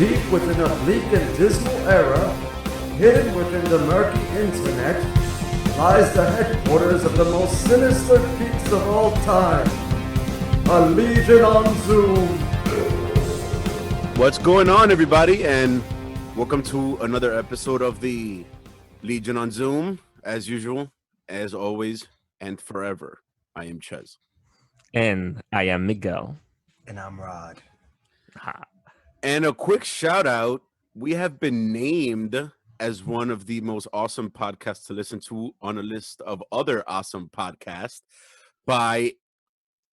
Deep within a bleak and dismal era, hidden within the murky internet, lies the headquarters of the most sinister geeks of all time. A Legion on Zoom. What's going on, everybody? And welcome to another episode of the Legion on Zoom. As usual, as always, and forever, I am Ches. And I am Miguel. And I'm Rod. Ha. And a quick shout out, we have been named as one of the most awesome podcasts to listen to on a list of other awesome podcasts by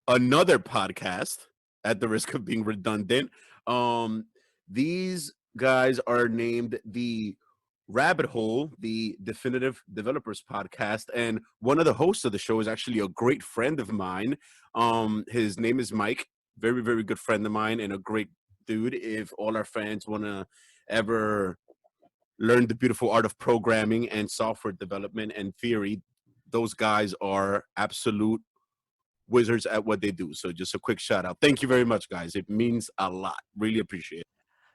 another podcast, at the risk of being redundant. These guys are named the Rabbit Hole, the Definitive Developers Podcast, and one of the hosts of the show is actually a great friend of mine. His name is Mike, very, very good friend of mine and a great dude. If all our fans want to ever learn the beautiful art of programming and software development and theory, those guys are absolute wizards at what they do. So just a quick shout out. Thank you very much, guys. It means a lot. Really appreciate it.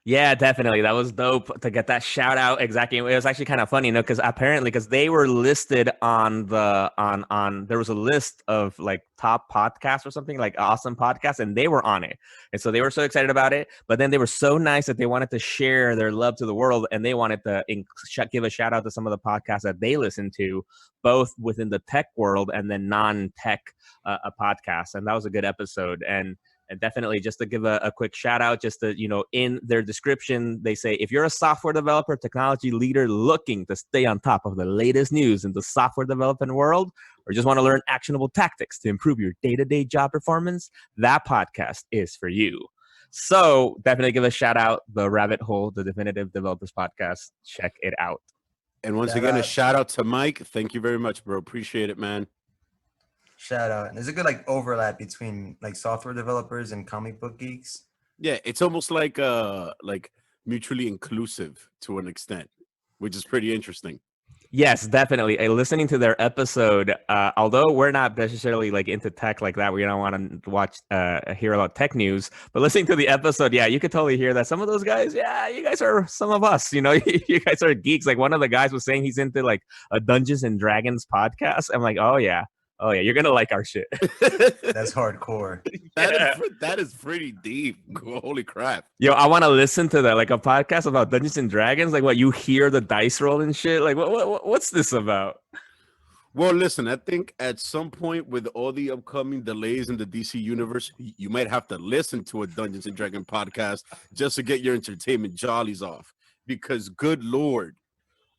Yeah, definitely. That was dope to get that shout out. Exactly. It was actually kind of funny, because they were listed on there was a list of like top podcasts or something, like awesome podcasts, and they were on it. And so they were so excited about it, but then they were so nice that they wanted to share their love to the world, and they wanted to give a shout out to some of the podcasts that they listen to, both within the tech world and then non-tech podcasts. And that was a good episode. And definitely just to give a quick shout out, just to, in their description, they say, if you're a software developer, technology leader looking to stay on top of the latest news in the software development world, or just want to learn actionable tactics to improve your day-to-day job performance, that podcast is for you. So definitely give a shout out, the Rabbit Hole, the Definitive Developers Podcast. Check it out. And once again, a shout out to Mike. Thank you very much, bro. Appreciate it, man. Shout out. And there's a good overlap between software developers and comic book geeks. Yeah, it's almost like mutually inclusive to an extent, which is pretty interesting. Yes, definitely. Listening to their episode, although we're not necessarily into tech like that, we don't want to hear about tech news, but listening to the episode, yeah, you could totally hear that some of those guys, yeah, you guys are some of us, you guys are geeks. Like one of the guys was saying he's into a Dungeons and Dragons podcast. I'm like, oh yeah, you're gonna like our shit. That's hardcore. That is pretty deep. Holy crap. Yo, I want to listen to that, a podcast about Dungeons and Dragons. Like what, you hear the dice roll and shit? Like what's this about? Well, listen, I think at some point with all the upcoming delays in the DC universe, you might have to listen to a Dungeons and Dragons podcast just to get your entertainment jollies off. Because good Lord,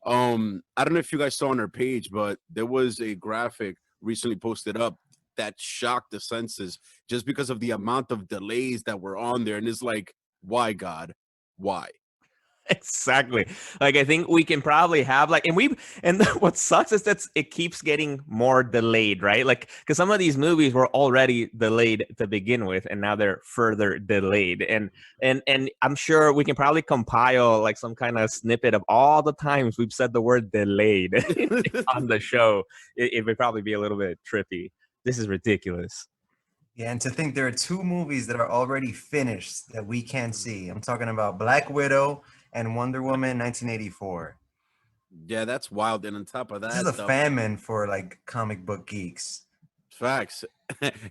I don't know if you guys saw on our page, but there was a graphic recently posted up that shocked the senses just because of the amount of delays that were on there. And it's like, why, God? Why? Exactly. I think we can probably have and what sucks is that it keeps getting more delayed, right? Because some of these movies were already delayed to begin with, and now they're further delayed. And I'm sure we can probably compile some kind of snippet of all the times we've said the word delayed on the show. It would probably be a little bit trippy. This is ridiculous. Yeah, and to think there are two movies that are already finished that we can't see. I'm talking about Black Widow and Wonder Woman 1984. Yeah, that's wild. And on top of that, this is a famine for comic book geeks. Facts.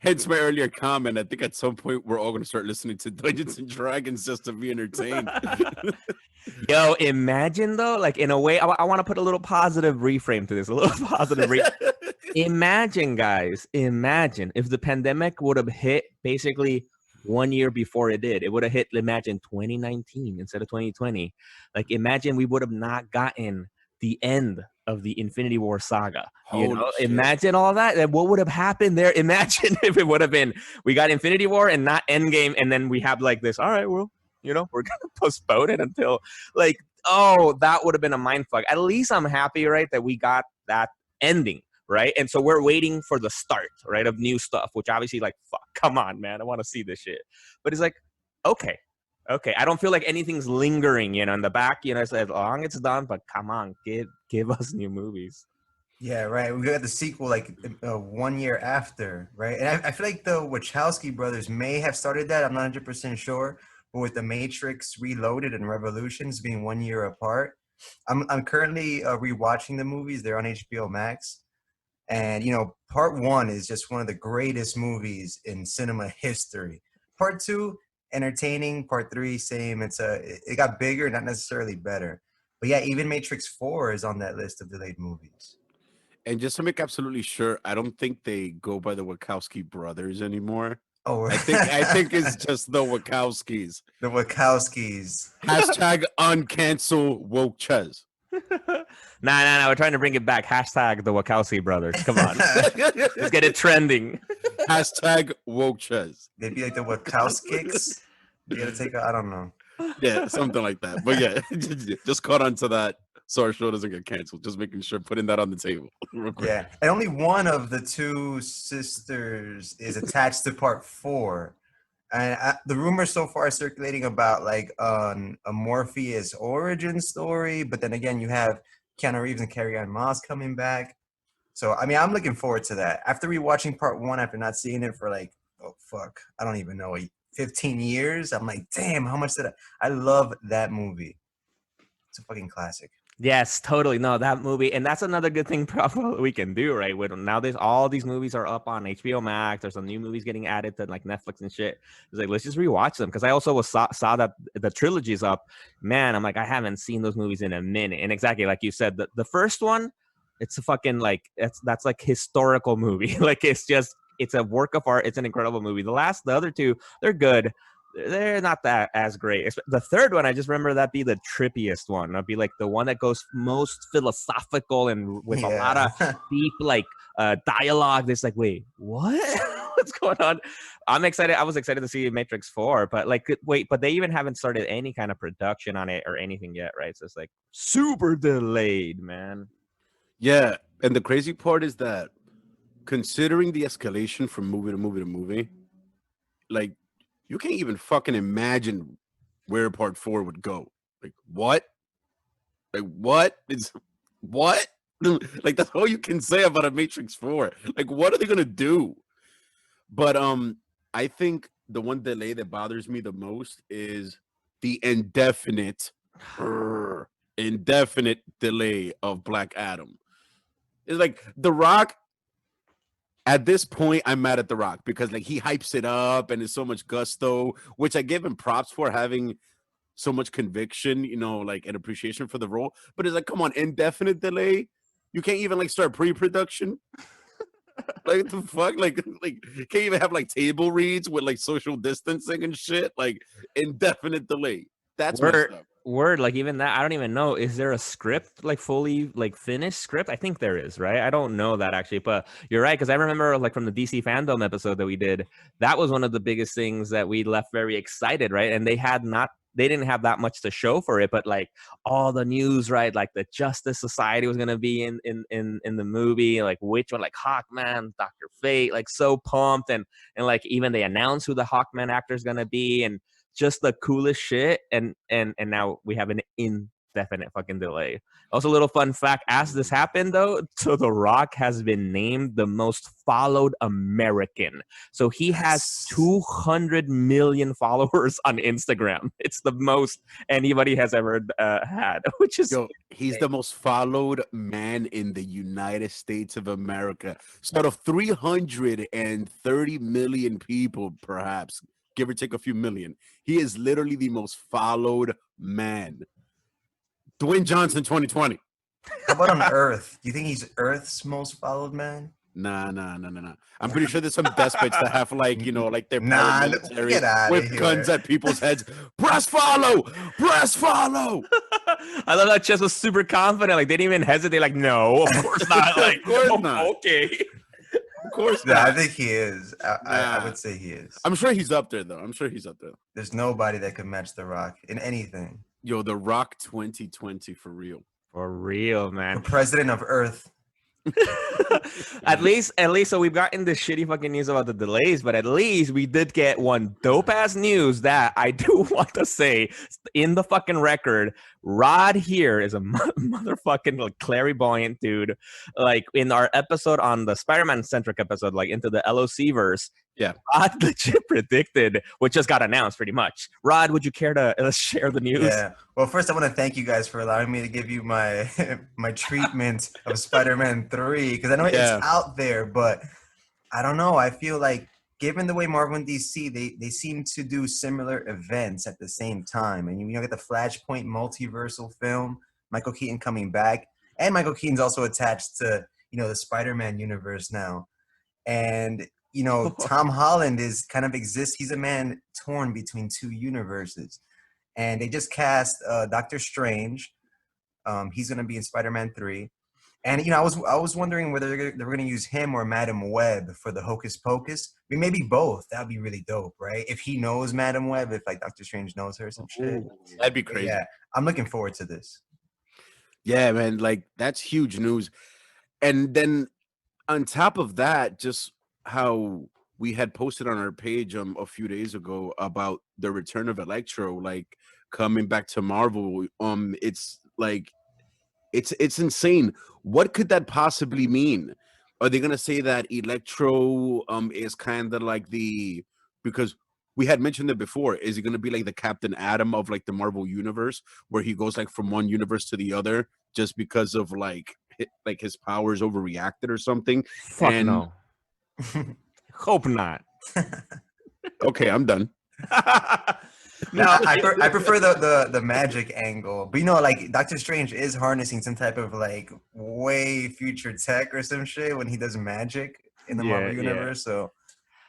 Hence my earlier comment. I think at some point we're all going to start listening to Dungeons and Dragons just to be entertained. Yo, imagine though, in a way, I want to put a little positive reframe to this, Imagine, guys, if the pandemic would have hit basically 1 year before it did. It would have hit, imagine, 2019 instead of 2020. Imagine we would have not gotten the end of the Infinity War saga. Imagine all that. And what would have happened there? Imagine if it would have been, we got Infinity War and not Endgame, and then we have this, all right, well, we're going to postpone it until, that would have been a mindfuck. At least I'm happy, right, that we got that ending. Right. And so we're waiting for the start, right, of new stuff, which obviously fuck, come on, man. I want to see this shit. But it's okay. I don't feel like anything's lingering, in the back, as long as it's done. But come on, give us new movies. Yeah, right. We got the sequel 1 year after. Right. And I feel like the Wachowski brothers may have started that. I'm not 100% sure. but with the Matrix Reloaded and Revolutions being 1 year apart, I'm currently rewatching the movies. They're on HBO Max. And, part one is just one of the greatest movies in cinema history. Part two, entertaining. Part three, same. It got bigger, not necessarily better. But yeah, even Matrix 4 is on that list of delayed movies. And just to make absolutely sure, I don't think they go by the Wachowski brothers anymore. Oh, I think it's just the Wachowskis. The Wachowskis. Hashtag uncancel woke Chez. Nah. We're trying to bring it back. Hashtag the Wachowski brothers. Come on. Let's get it trending. Hashtag woke Chez. They'd be like the Wachowskis. You gotta take I don't know. Yeah, something like that. But yeah, just caught on to that so our show doesn't get canceled. Just making sure, putting that on the table real quick. Yeah, and only one of the two sisters is attached to part 4. And the rumors so far are circulating about like a Morpheus origin story, but then again, you have Keanu Reeves and Carrie-Anne Moss coming back. So I mean, I'm looking forward to that. After rewatching part 1, after not seeing it for like, I don't even know, 15 years, I'm like, damn, how much did I love that movie. It's a fucking classic. Yes, totally. No, that movie, and that's another good thing probably we can do, right? With nowadays, all these movies are up on HBO Max. There's some new movies getting added to like Netflix and shit. It's like, let's just rewatch them, because I also saw that the trilogy's up. Man, I'm like, I haven't seen those movies in a minute. And exactly like you said, the first one, it's a fucking like that's like historical movie. Like it's a work of art. It's an incredible movie. The other two, they're good. They're not that as great. The third one, I just remember that be the trippiest one. That'd be like the one that goes most philosophical and with a lot of deep like dialogue. It's like, wait, what? What's going on? I'm excited. I was excited to see Matrix 4, but like, wait, but they even haven't started any kind of production on it or anything yet, right? So it's like super delayed, man. Yeah, and the crazy part is that considering the escalation from movie to movie to movie, like, you can't even fucking imagine where part 4 would go. Like, what? Like, what? It's what? Like, that's all you can say about a Matrix 4. Like, what are they gonna do? But I think the one delay that bothers me the most is the indefinite delay of Black Adam. It's like The Rock. At this point, I'm mad at The Rock because like he hypes it up and there's so much gusto, which I give him props for having so much conviction, like an appreciation for the role. But it's like, come on, indefinite delay. You can't even like start pre-production. Like the fuck, like can't even have like table reads with like social distancing and shit. Like indefinite delay. That's messed up. Word, like even that, I don't even know. Is there a script, like fully like finished script? I think there is, right? I don't know that actually, but you're right, because I remember like from the DC fandom episode that we did, that was one of the biggest things that we left very excited, right? And they didn't have that much to show for it, but like all the news, right? Like the Justice Society was gonna be in the movie, like which one, like Hawkman, Dr. Fate, like so pumped, and like even they announced who the Hawkman actor is gonna be, and just the coolest shit, and now we have an indefinite fucking delay. Also, a little fun fact: as this happened, though, so The Rock has been named the most followed American. So he has 200 million followers on Instagram. It's the most anybody has ever had, which is he's the most followed man in the United States of America. So out of 330 million people, perhaps, give or take a few million, he is literally the most followed man. Dwayne Johnson 2020. How about on Earth? Do you think he's Earth's most followed man? Nah. I'm pretty sure there's some despots that have like, like their paramilitary with guns at people's heads. Press follow! I love that Chess was super confident. Like they didn't even hesitate. Like, no, of course not. Like, of course not. Okay. Of course not. Yeah, I think he is. I would say he is. I'm sure he's up there, though. There's nobody that could match The Rock in anything. Yo, The Rock 2020 for real. For real, man. The president of Earth. at least so we've gotten this shitty fucking news about the delays, but at least we did get one dope ass news that I do want to say in the fucking record. Rod here is a motherfucking like clairvoyant dude. Like in our episode on the Spider-Man centric episode, like into the LOC verse, Yeah. Rod legit predicted what just got announced pretty much. Rod, would you care to share the news? Yeah. Well, first I want to thank you guys for allowing me to give you my my treatment of Spider-Man 3 because I know it's Yeah. out there, but I don't know. I feel like given the way Marvel and DC they seem to do similar events at the same time, and you get the Flashpoint multiversal film, Michael Keaton coming back, and Michael Keaton's also attached to the Spider-Man universe now, and Tom Holland is kind of exists. He's a man torn between two universes, and they just cast Doctor Strange. He's going to be in Spider-Man 3. And I was wondering whether they were going to use him or Madam Web for the Hocus Pocus. I mean, maybe both. That'd be really dope, right? If he knows Madam Web, if like Doctor Strange knows her or some shit. That'd be But crazy. yeah, I'm looking forward to this. Yeah, man, like that's huge news. And then on top of that, just how we had posted on our page a few days ago about the return of Electro, like coming back to Marvel. It's like it's insane. What could that possibly mean? Are they gonna say that Electro is kind of like because we had mentioned it before, is he gonna be like the Captain Atom of like the Marvel universe, where he goes like from one universe to the other just because of like his powers overreacted or something? Fuck And no. Hope not. okay, I'm done. No, I prefer the magic angle, but like Doctor Strange is harnessing some type of like way future tech or some shit when he does magic in the Marvel universe. So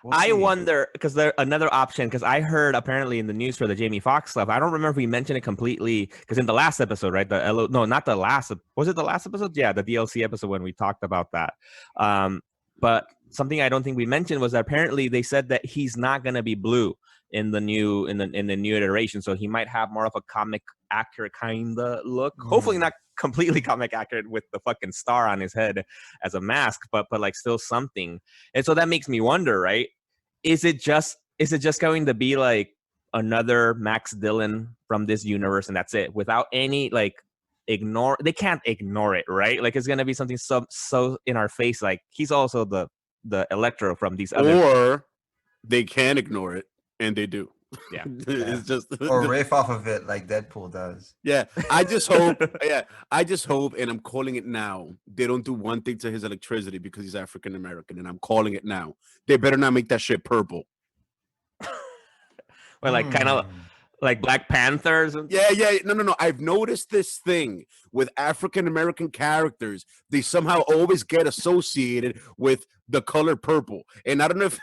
we'll I see. wonder because there another option because I heard apparently in the news for the Jamie Foxx stuff. I don't remember if we mentioned it completely because in the last episode, right? Not the last. Was it the last episode? Yeah, the DLC episode when we talked about that. But something I don't think we mentioned was that apparently they said that he's not gonna be blue in the new iteration, so he might have more of a comic accurate kind of look. Hopefully not completely comic accurate with the fucking star on his head as a mask, but like still something. And so that makes me wonder, right? Is it just going to be like another Max Dillon from this universe and that's it without any like they can't ignore it, right? Like it's gonna be something so in our face, like he's also the Electro from these other, Or they can ignore it and they do. Yeah. It's just or riff off of it like Deadpool does. Yeah, I just hope. I just hope, and I'm calling it now. They don't do one thing to his electricity because he's African American, and I'm calling it now. They better not make that shit purple. Well, like kind of like Black Panthers. Yeah. No. I've noticed this thing with African American characters. They somehow always get associated with the color purple. And I don't know if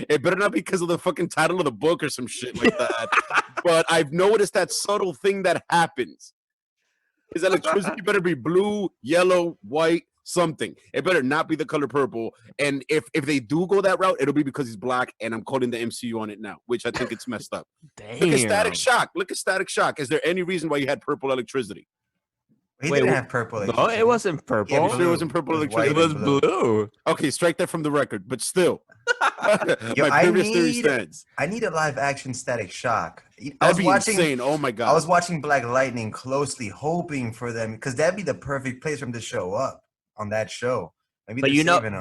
it better not be because of the fucking title of the book or some shit like that. But I've noticed that subtle thing that happens. His electricity better be blue, yellow, white, something. It better not be the color purple. And if they do go that route, it'll be because he's black, and I'm calling the MCU on it now, which I think it's messed up. Damn. Look at Static Shock. Is there any reason why he had purple electricity? He didn't have purple. No, it wasn't purple. Yeah, sure it wasn't purple electricity. It was blue. Okay, strike that from the record, but still. Yo, My previous theory stands. I need a live action Static Shock. That'd be insane. Oh my god. I was watching Black Lightning closely, hoping for them because that'd be the perfect place for them to show up on that show. Maybe but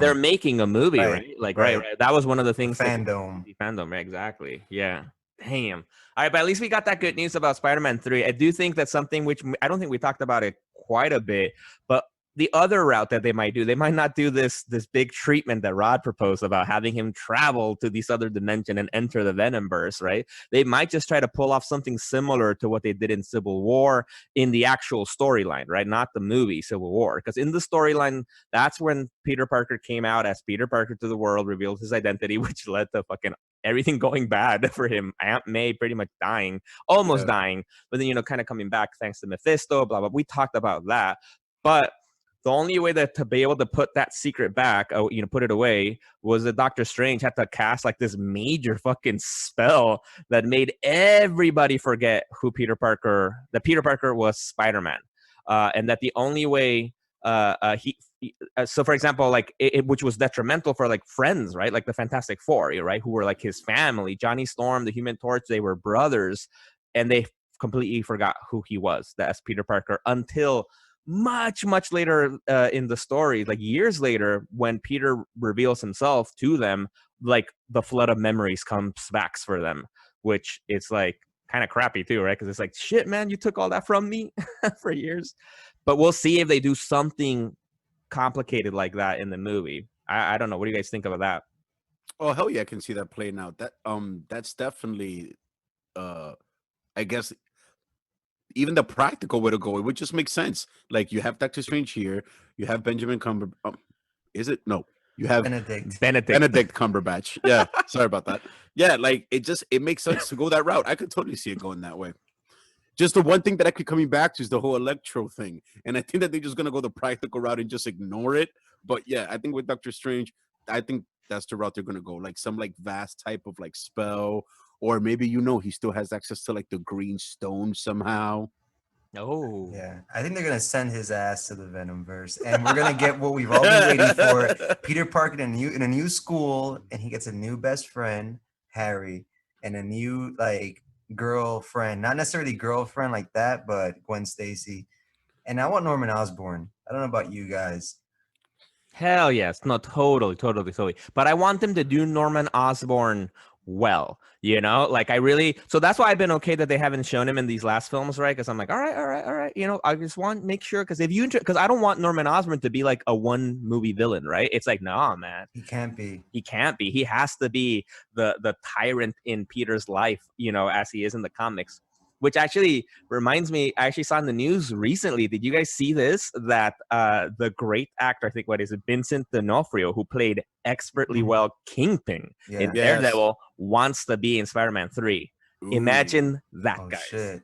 they're making a movie, right? Like right. That was one of the things. Fandom, right, exactly. Yeah. Damn. All right, but at least we got that good news about Spider-Man 3. I do think that's something which I don't think we talked about it quite a bit, but the other route that they might do, they might not do this big treatment that Rod proposed about having him travel to this other dimension and enter the Venomverse, right? They might just try to pull off something similar to what they did in Civil War in the actual storyline, right? Not the movie Civil War. Because in the storyline, that's when Peter Parker came out as Peter Parker to the world, revealed his identity, which led to fucking everything going bad for him. Aunt May pretty much almost dying, but then, kind of coming back thanks to Mephisto, blah, blah. We talked about that. But the only way to be able to put that secret back, put it away, was that Doctor Strange had to cast like this major fucking spell that made everybody forget that Peter Parker was Spider-Man. And that the only way so for example, like which was detrimental for like friends, right? Like the Fantastic Four, right? Who were like his family. Johnny Storm, the Human Torch, they were brothers, and they completely forgot who he was, as Peter Parker, until much later in the story, like years later, when Peter reveals himself to them, like the flood of memories comes back for them, which it's like kind of crappy too, right? Because it's like, shit, man, you took all that from me for years. But we'll see if they do something complicated like that in the movie. I don't know. What do you guys think about that? Oh hell yeah, I can see that playing out. That's definitely I guess even the practical way to go. It would just make sense. Like you have Doctor Strange here, you have Benjamin Cumber. Is it no? You have Benedict Cumberbatch. Yeah, sorry about that. Yeah, like it makes sense to go that route. I could totally see it going that way. Just the one thing that I keep coming back to is the whole Electro thing, and I think that they're just gonna go the practical route and just ignore it. But yeah, I think with Doctor Strange, I think that's the route they're gonna go, like some like vast type of like spell, or maybe he still has access to like the green stone somehow. Oh, Yeah, I think they're gonna send his ass to the Venomverse, and we're gonna get what we've all been waiting for: Peter Parker in a new school, and he gets a new best friend, Harry, and a new like girlfriend, not necessarily girlfriend like that, but Gwen Stacy. And I want Norman Osborn. I don't know about you guys. hell yes. No, totally. But I want them to do Norman Osborn well, like so that's why I've been okay that they haven't shown him in these last films, right? Because I'm like, all right, I just want to make sure, because because I don't want Norman Osborn to be like a one movie villain, right? It's like, nah, man, He can't be. He has to be the tyrant in Peter's life, as he is in the comics. Which actually reminds me, I actually saw in the news recently. Did you guys see this? That the great actor, I think, what is it, Vincent D'Onofrio, who played expertly well Kingpin in Daredevil, wants to be in Spider-Man 3. Ooh. Imagine that, guys. Shit.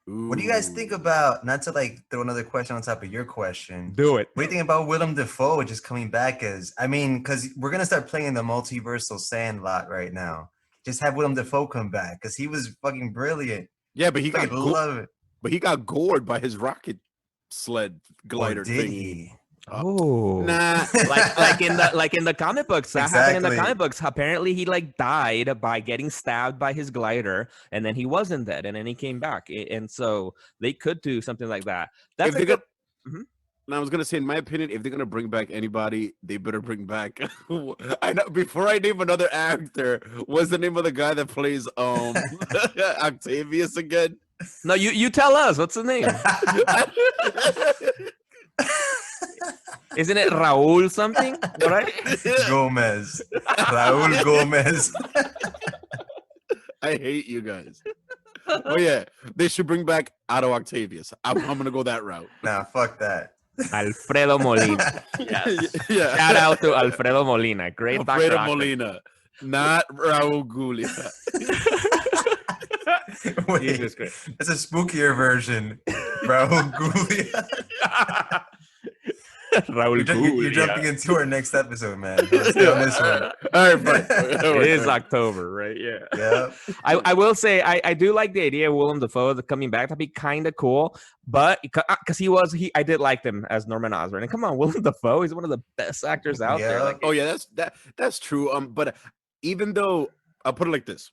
What do you guys think about, not to like throw another question on top of your question, Do it. what do you think about Willem Dafoe just coming back as, because we're going to start playing the multiversal Sandlot right now. Just have Willem Dafoe come back, because he was fucking brilliant. Yeah, but he got gored by his rocket sled glider did thing. He? Oh, nah. like in the comic books, that happened in the comic books. Apparently, he like died by getting stabbed by his glider, and then he wasn't dead, and then he came back. And so they could do something like that. That's a good. I was gonna say, in my opinion, if they're gonna bring back anybody, they better bring back. I know. Before I name another actor, what's the name of the guy that plays Octavius again? No, you tell us. What's the name? Isn't it Raul something? Right? Gomez. Raul Gomez. I hate you guys. Oh yeah, they should bring back Otto Octavius. I'm gonna go that route. Nah, fuck that. Alfredo Molina. Yes. Yeah. Shout out to Alfredo Molina. Great Alfredo Molina, not Raul Julia. Wait, Jesus Christ. That's a spookier version. Raul Julia. You're jumping into our next episode, man. Let's stay on this one. All right, it is October, right? Yeah. I will say I do like the idea of Willem Dafoe coming back. That'd be kind of cool, but because I did like him as Norman Osborn. And come on, Willem Dafoe, he's one of the best actors out there. Like, oh yeah, that's true. But even though, I'll put it like this,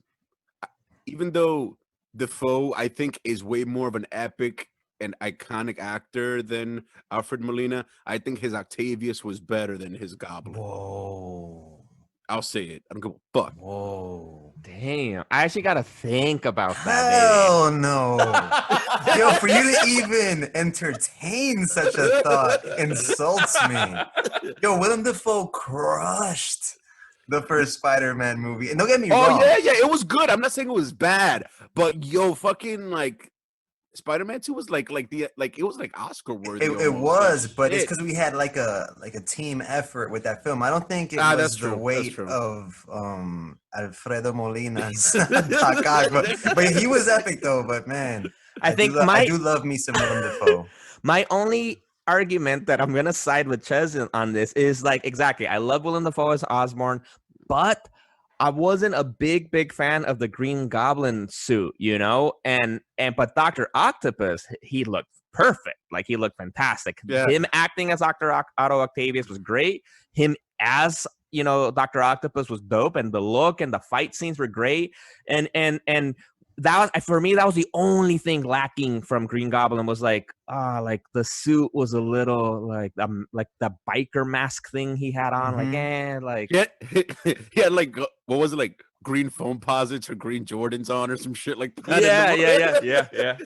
even though Dafoe, I think, is way more of an epic and iconic actor than Alfred Molina, I think his Octavius was better than his Goblin. Whoa. I'll say it. I don't give a fuck. Whoa. Damn. I actually got to think about that. Hell no. Yo, for you to even entertain such a thought insults me. Yo, Willem Dafoe crushed the first Spider-Man movie. And don't get me wrong. Oh, yeah. It was good. I'm not saying it was bad. But, yo, fucking, like, Spider-Man 2 was it was like Oscar worthy. It was, but it's because we had like a team effort with that film. I don't think it was the weight of Alfredo Molina's but he was epic though. But man, I do love me some Willem Dafoe. My only argument that I'm gonna side with Ches on this is like, exactly, I love Willem Dafoe as Osborn, but I wasn't a big fan of the Green Goblin suit, but Dr. Octopus, he looked perfect. Like, he looked fantastic. Yeah. Him acting as Dr. Otto Octavius was great. Him as, Dr. Octopus was dope, and the look and the fight scenes were great. And that was for me. That was the only thing lacking from Green Goblin was like the suit was a little like the biker mask thing he had on, Yeah, he had like what was it, like green foam posits or green Jordans on or some shit like that. yeah.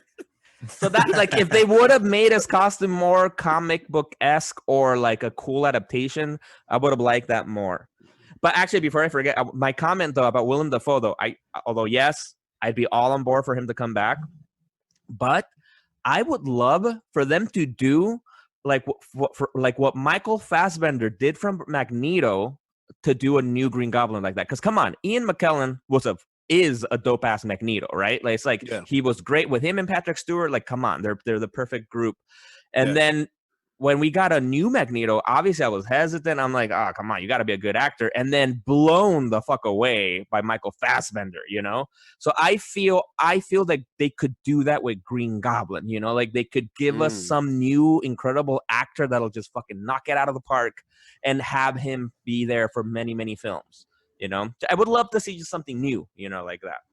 So that like if they would have made his costume more comic book esque or like a cool adaptation, I would have liked that more. But actually, before I forget, my comment though about Willem Dafoe though, although yes, I'd be all on board for him to come back, but I would love for them to do like what Michael Fassbender did from Magneto to do a new Green Goblin like that. Because come on, Ian McKellen is a dope ass Magneto, right? Like it's like he was great with him and Patrick Stewart. Like, come on, they're the perfect group. And then when we got a new Magneto, obviously I was hesitant. I'm like, oh, come on, you got to be a good actor. And then blown the fuck away by Michael Fassbender, you know? So I feel like they could do that with Green Goblin, you know? Like they could give us some new incredible actor that'll just fucking knock it out of the park and have him be there for many, many films, you know? I would love to see just something new, you know, like that.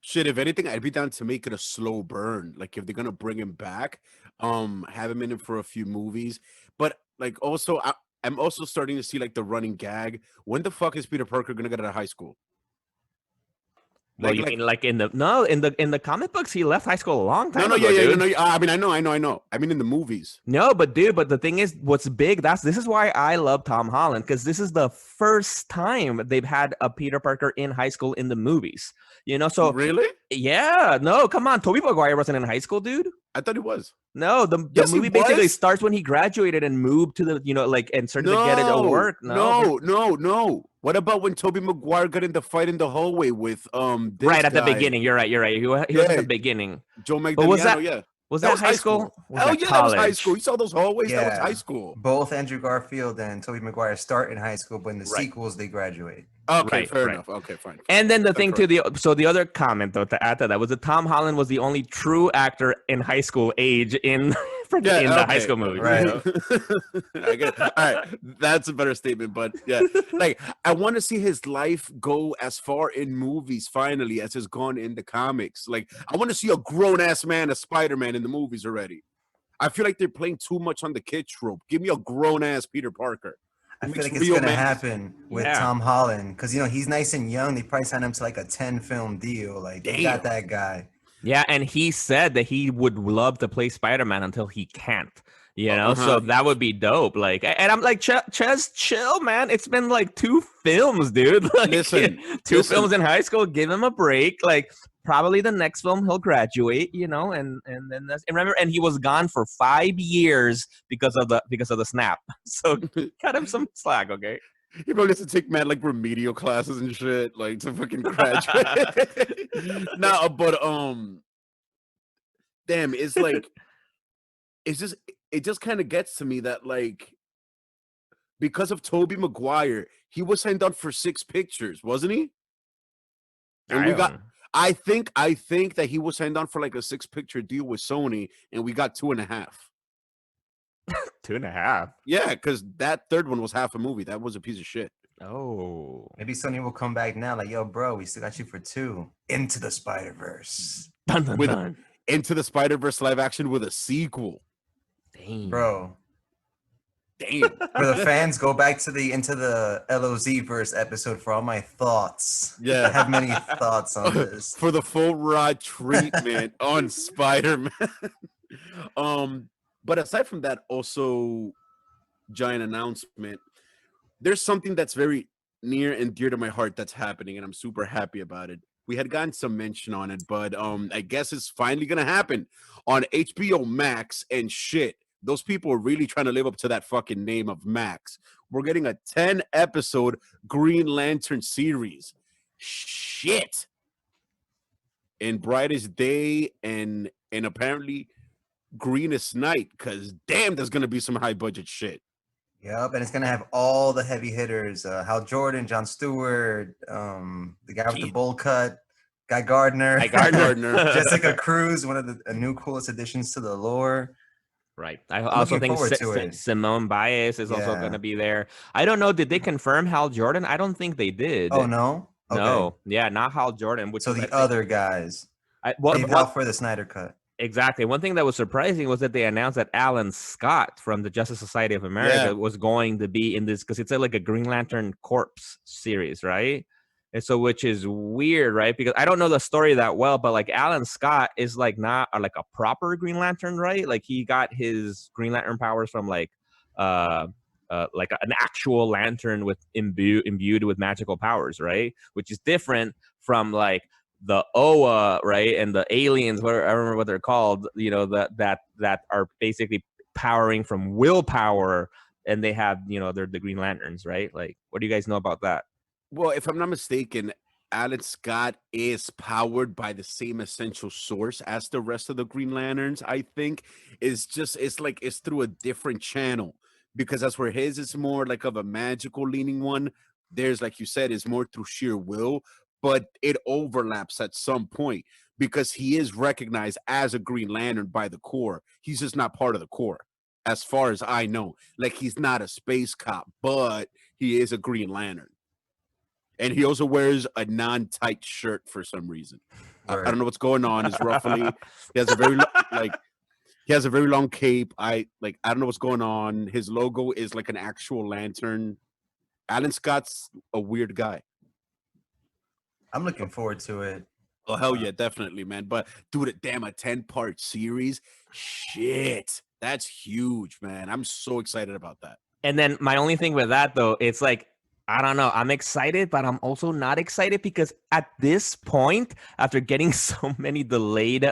Shit, if anything, I'd be down to make it a slow burn. Like if they're gonna bring him back, have him in it for a few movies. But like also, I'm also starting to see like the running gag. When the fuck is Peter Parker gonna get out of high school? Well, you mean like in the comic books, he left high school a long time ago, dude. No. I mean, I know. I mean, in the movies. No, but the thing is, what's big? This is why I love Tom Holland, because this is the first time they've had a Peter Parker in high school in the movies. You know, so really, yeah, no, come on, Tobey Maguire wasn't in high school, dude. I thought he was. No, the movie basically starts when he graduated and moved to the, you know, like, and started to get it to work. No. What about when Tobey Maguire got in the fight in the hallway with right at the beginning? You're right. He was at the beginning. Joe Magdaleno, Was that high school? Hell yeah, that was high school. You saw those hallways? Yeah. That was high school. Both Andrew Garfield and Tobey Maguire start in high school, but in the sequels they graduate. Okay, fair enough. Okay, fine. And then the thing too, the other comment though to add to that was that Tom Holland was the only true actor in high school age in the high school movie. Right. I get it. All right, that's a better statement. But yeah, like I want to see his life go as far in movies finally as has gone in the comics. Like I want to see a grown ass man as Spider-Man in the movies already. I feel like they're playing too much on the kid trope. Give me a grown ass Peter Parker. I feel like it's going to happen with Tom Holland because, you know, he's nice and young. They probably signed him to like a 10-film deal. Like, they got that guy. Yeah, and he said that he would love to play Spider-Man until he can't, you know? So that would be dope. Like, and I'm like, Ches, chill, man. It's been like 2 films, dude. Like, listen, films in high school. Give him a break. Like, probably the next film he'll graduate, you know, and then that's, and remember, and he was gone for 5 years because of the snap. So cut him some slack, okay? He probably has to take mad like remedial classes and shit, like to fucking graduate. No, but damn, it's like it just kind of gets to me that like because of Tobey Maguire, he was signed on for 6 pictures, wasn't he? And I think that he was signed on for like a 6-picture deal with Sony, and we got 2.5. 2.5. Yeah, because that third one was half a movie. That was a piece of shit. Oh, maybe Sony will come back now. Like, yo, bro, we still got you for 2. Into the Spider-Verse. Into the Spider-Verse live action with a sequel. Damn, bro. Damn. For the fans, go back to the Into the LOZ verse episode for all my thoughts. Yeah. I have many thoughts on this. For the full raw treatment on Spider-Man. But aside from that, also giant announcement, there's something that's very near and dear to my heart that's happening, and I'm super happy about it. We had gotten some mention on it, but I guess it's finally gonna happen on HBO Max and shit. Those people are really trying to live up to that fucking name of Max. We're getting a 10-episode Green Lantern series. Shit. In Brightest Day and apparently Greenest Night, because damn, there's going to be some high-budget shit. Yep, and it's going to have all the heavy hitters. Hal Jordan, Jon Stewart, the guy with the bowl cut, Guy Gardner. Jessica Cruz, one of the new coolest additions to the lore. Right. I also think Simone Biles is also going to be there. I don't know. Did they confirm Hal Jordan? I don't think they did. Oh, no? Okay. No, yeah, not Hal Jordan. Which So is, I the think, other guys. what, Save Hal for the Snyder Cut. exactly. One thing that was surprising was that they announced that Alan Scott from the Justice Society of America Yeah. was going to be in this, because it's like a Green Lantern Corps series, right? And so, which is weird, right? Because I don't know the story that well, but like Alan Scott is like not like a proper Green Lantern, right? Like he got his Green Lantern powers from like an actual lantern with imbued with magical powers, right? Which is different from like the Oa, right, and the aliens, I don't remember what they're called, you know, that are basically powering from willpower, and they have, you know, they're the Green Lanterns, right? Like, what do you guys know about that? Well, if I'm not mistaken, Alan Scott is powered by the same essential source as the rest of the Green Lanterns. I think it's through a different channel, because that's where his is more like of a magical leaning one. There's, like you said, is more through sheer will, but it overlaps at some point because he is recognized as a Green Lantern by the Corps. He's just not part of the Corps, as far as I know. Like, he's not a space cop, but he is a Green Lantern. And he also wears a non-tight shirt for some reason. I don't know what's going on. It's roughly he has a very he has a very long cape. I don't know what's going on. His logo is like an actual lantern. Alan Scott's a weird guy. I'm looking forward to it. Oh hell yeah, definitely, man. But dude, a 10-part series, shit, that's huge, man. I'm so excited about that. And then my only thing with that, though, it's like, I don't know. I'm excited, but I'm also not excited, because at this point, after getting so many delayed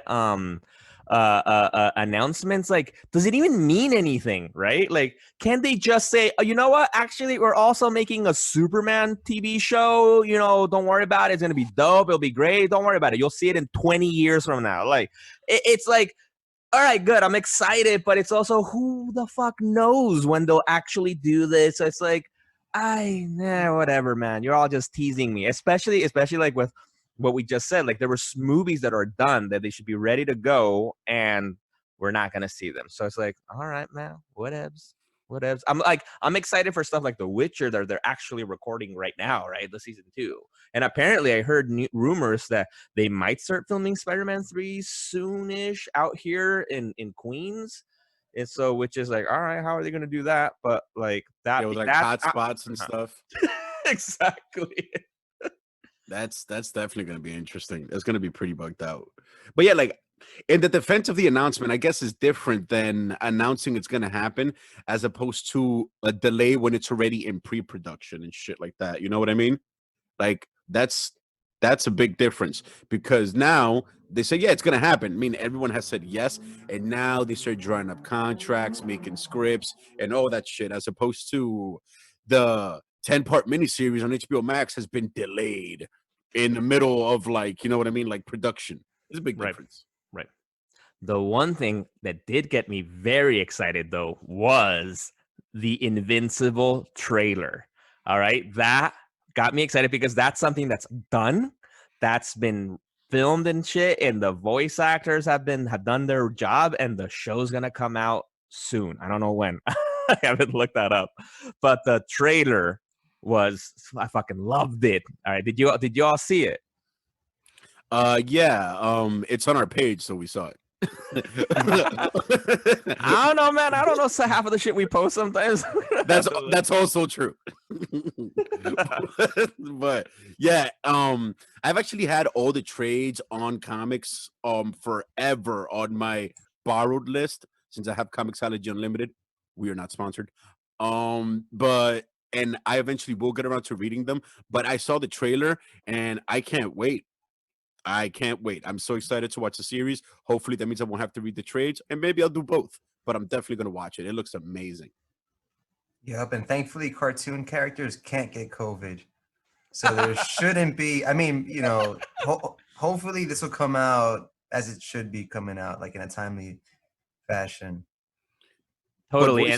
announcements, like, does it even mean anything, right? Like, can they just say, oh, you know what? Actually, we're also making a Superman TV show. You know, don't worry about it. It's gonna be dope. It'll be great. Don't worry about it. You'll see it in 20 years from now. Like, it's like, all right, good. I'm excited, but it's also, who the fuck knows when they'll actually do this? So it's like, whatever, man. You're all just teasing me, especially like with what we just said. Like, there were movies that are done that they should be ready to go, and we're not gonna see them. So it's like, all right, man, whatevs. I'm excited for stuff like The Witcher that they're actually recording right now, right? The season 2. And apparently I heard rumors that they might start filming Spider-Man 3 soonish out here in Queens. And so, which is like, all right, how are they going to do that? But like that, Yeah, with like hot spots and stuff. Exactly. That's definitely going to be interesting. That's going to be pretty bugged out. But yeah, like, in the defense of the announcement, I guess is different than announcing it's going to happen, as opposed to a delay when it's already in pre-production and shit like that. You know what I mean? Like, that's a big difference, because now they say, yeah, it's going to happen. I mean, everyone has said yes, and now they start drawing up contracts, making scripts, and all that shit, as opposed to the 10-part miniseries on HBO Max has been delayed in the middle of, like, you know what I mean? Like, production. There's a big difference. Right. The one thing that did get me very excited, though, was the Invincible trailer. All right. That got me excited, because that's something that's done, that's been filmed and shit, and the voice actors have done their job, and the show's gonna come out soon. I don't know when. I haven't looked that up, but the trailer I fucking loved it. All right. Did you all see it? Yeah, it's on our page, so we saw it. I don't know, man. I don't know half of the shit we post sometimes. That's also true. But yeah, I've actually had all the trades on comics forever on my borrowed list, since I have Comixology Unlimited. We are not sponsored. But and I eventually will get around to reading them, but I saw the trailer and I can't wait. I'm so excited to watch the series. Hopefully that means I won't have to read the trades, and maybe I'll do both, but I'm definitely going to watch it. It looks amazing. Yep, and thankfully cartoon characters can't get COVID. So there shouldn't be, I mean, you know, hopefully this will come out as it should be coming out, like in a timely fashion. Totally.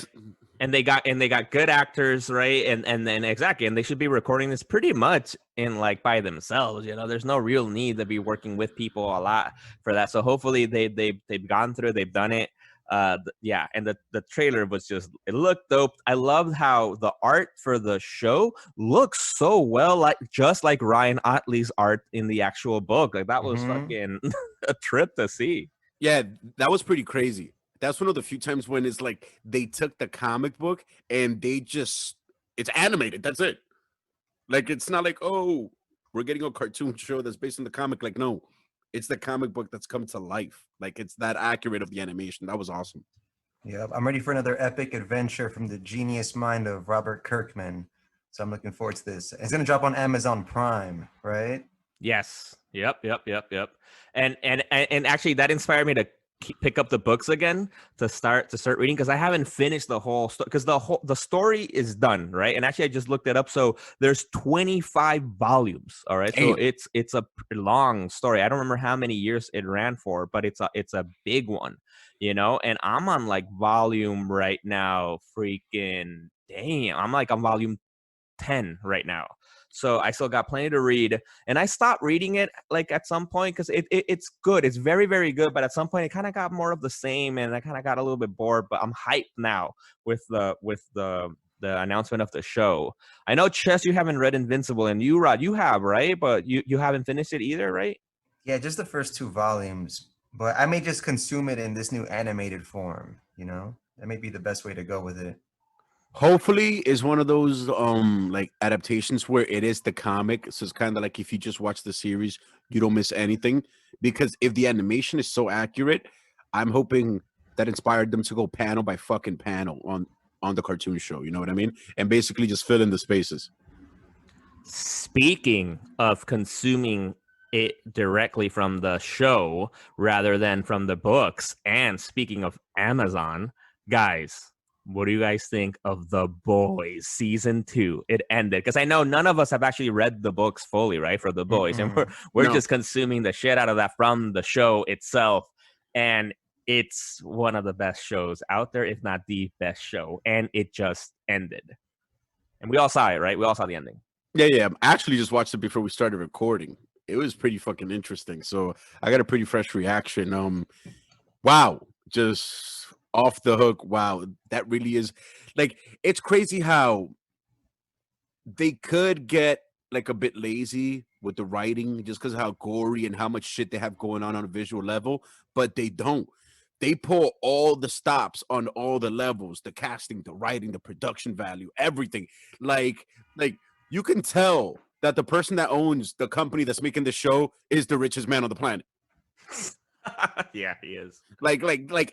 And they got good actors, right? And then exactly, and they should be recording this pretty much in like by themselves. You know, there's no real need to be working with people a lot for that. So hopefully they've gone through, they've done it. Yeah, and the trailer was just, it looked dope. I loved how the art for the show looks so well, like just like Ryan Otley's art in the actual book. Like that was fucking a trip to see. Yeah, that was pretty crazy. That's one of the few times when it's like they took the comic book and they just it's animated. That's it. Like it's not like, oh, we're getting a cartoon show that's based on the comic. Like, no, it's the comic book that's come to life. Like it's that accurate of the animation. That was awesome. Yeah, I'm ready for another epic adventure from the genius mind of Robert Kirkman. So I'm looking forward to this. It's gonna drop on Amazon Prime, right? Yes. Yep. And actually, that inspired me to pick up the books again to start reading, because I haven't finished the whole story, because the story is done, right? And actually, I just looked it up. So there's 25 volumes. All right. Damn. So it's a long story. I don't remember how many years it ran for, but it's a big one, you know. And I'm on like volume right now. Freaking damn! I'm like on volume 10 right now. So I still got plenty to read. And I stopped reading it like at some point because it's good. It's very, very good. But at some point it kind of got more of the same and I kind of got a little bit bored. But I'm hyped now with the announcement of the show. I know, Chess, you haven't read Invincible, and you, Rod, you have, right? But you haven't finished it either, right? Yeah, just the first 2 volumes. But I may just consume it in this new animated form, you know? That may be the best way to go with it. Hopefully is one of those like adaptations where it is the comic. So it's kind of like if you just watch the series, you don't miss anything. Because if the animation is so accurate, I'm hoping that inspired them to go panel by fucking panel on the cartoon show. You know what I mean? And basically just fill in the spaces. Speaking of consuming it directly from the show rather than from the books, and speaking of Amazon, guys, what do you guys think of The Boys season 2? It ended, because I know none of us have actually read the books fully, right, for The Boys, and we're No. just consuming the shit out of that from the show itself, and it's one of the best shows out there, if not the best show, and it just ended, and we all saw it, right? We all saw the ending. Yeah. I actually just watched it before we started recording. It was pretty fucking interesting. So I got a pretty fresh reaction. Wow, just off the hook. Wow, that really is like it's crazy how they could get like a bit lazy with the writing just because of how gory and how much shit they have going on a visual level, but they don't. They pull all the stops on all the levels, the casting, the writing, the production value, everything. Like you can tell that the person that owns the company that's making the show is the richest man on the planet. Yeah, he is. Like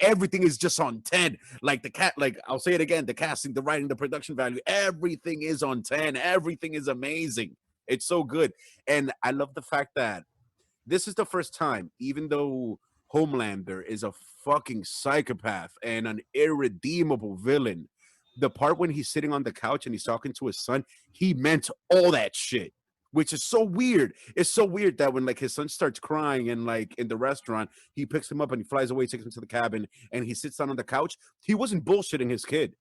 everything is just on 10. Like like I'll say it again, the casting, the writing, the production value, everything is on 10. Everything is amazing. It's so good. And I love the fact that this is the first time, even though Homelander is a fucking psychopath and an irredeemable villain, the part when he's sitting on the couch and he's talking to his son, he meant all that shit, which is so weird. It's so weird that when like his son starts crying and like in the restaurant, he picks him up and he flies away, takes him to the cabin, and he sits down on the couch. He wasn't bullshitting his kid.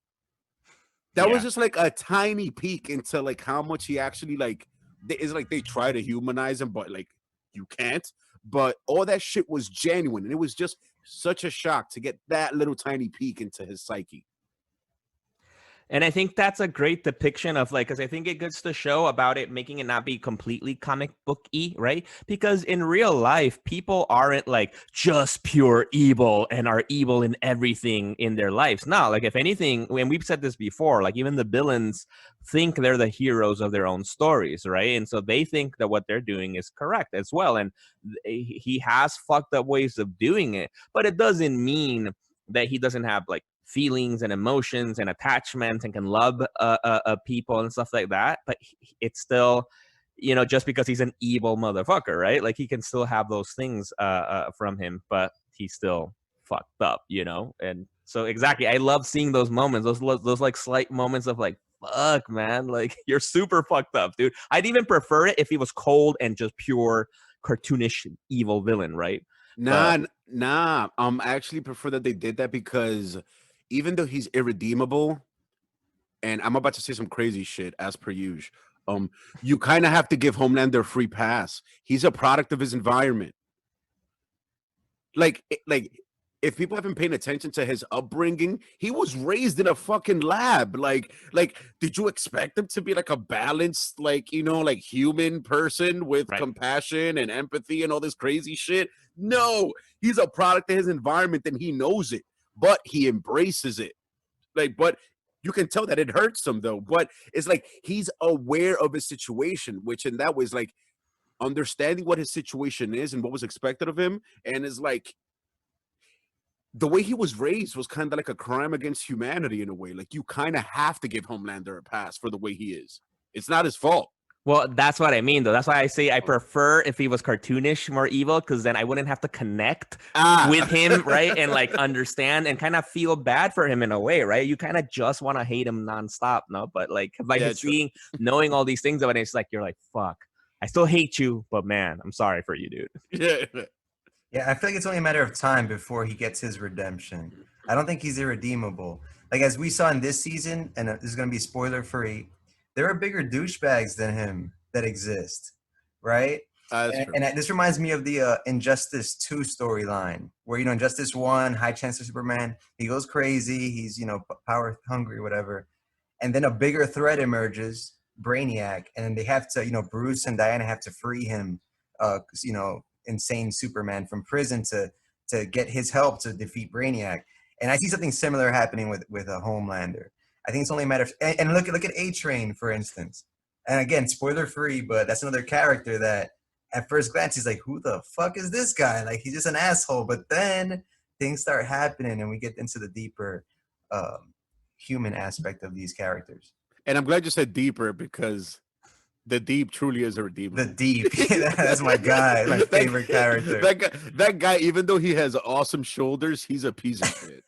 That was just like a tiny peek into like how much he actually like. It's like they try to humanize him, but like you can't. But all that shit was genuine, and it was just such a shock to get that little tiny peek into his psyche. And I think that's a great depiction of like, because I think it gets to show about it making it not be completely comic book-y, right? Because in real life, people aren't like just pure evil and are evil in everything in their lives. No, like if anything, and we've said this before, like even the villains think they're the heroes of their own stories, right? And so they think that what they're doing is correct as well. And he has fucked up ways of doing it, but it doesn't mean that he doesn't have like feelings and emotions and attachments and can love people and stuff like that. But it's still, you know, just because he's an evil motherfucker, right? Like he can still have those things from him, but he's still fucked up, you know? And so exactly, I love seeing those moments, those like slight moments of like, fuck, man, like you're super fucked up, dude. I'd even prefer it if he was cold and just pure cartoonish evil villain, right? Nah. I actually prefer that they did that because even though he's irredeemable, and I'm about to say some crazy shit as per usual, you kind of have to give Homelander a free pass. He's a product of his environment. Like if people haven't paid attention to his upbringing, he was raised in a fucking lab. Like, did you expect him to be like a balanced, like, like human person with Right. compassion and empathy and all this crazy shit? No, he's a product of his environment and he knows it, but he embraces it. Like, but you can tell that it hurts him though. But it's like he's aware of his situation, which in that way is like understanding what his situation is and what was expected of him, and is like the way he was raised was kind of like a crime against humanity in a way. Like you kind of have to give Homelander a pass for the way he is. It's not his fault. Well, that's what I mean, though. That's why I say I prefer if he was cartoonish, more evil, because then I wouldn't have to connect with him, right? And like understand and kind of feel bad for him in a way, right? You kind of just want to hate him nonstop, no? But like by knowing all these things about it, it's like you're like, fuck, I still hate you, but man, I'm sorry for you, dude. Yeah, I feel like it's only a matter of time before he gets his redemption. I don't think he's irredeemable. Like as we saw in this season, and this is going to be spoiler free, there are bigger douchebags than him that exist, right? And this reminds me of the Injustice 2 storyline, where, Injustice 1, High Chancellor Superman, he goes crazy, he's, power hungry, whatever. And then a bigger threat emerges, Brainiac, and then they have to, Bruce and Diana have to free him, insane Superman from prison to get his help to defeat Brainiac. And I see something similar happening with a Homelander. I think it's only a matter of, and look at A-Train, for instance. And again, spoiler free, but that's another character that at first glance he's like, who the fuck is this guy? Like he's just an asshole. But then things start happening and we get into the deeper human aspect of these characters. And I'm glad you said deeper, because the Deep truly is a redeemer. The Deep, that's my guy, my favorite character. That guy, even though he has awesome shoulders, he's a piece of shit.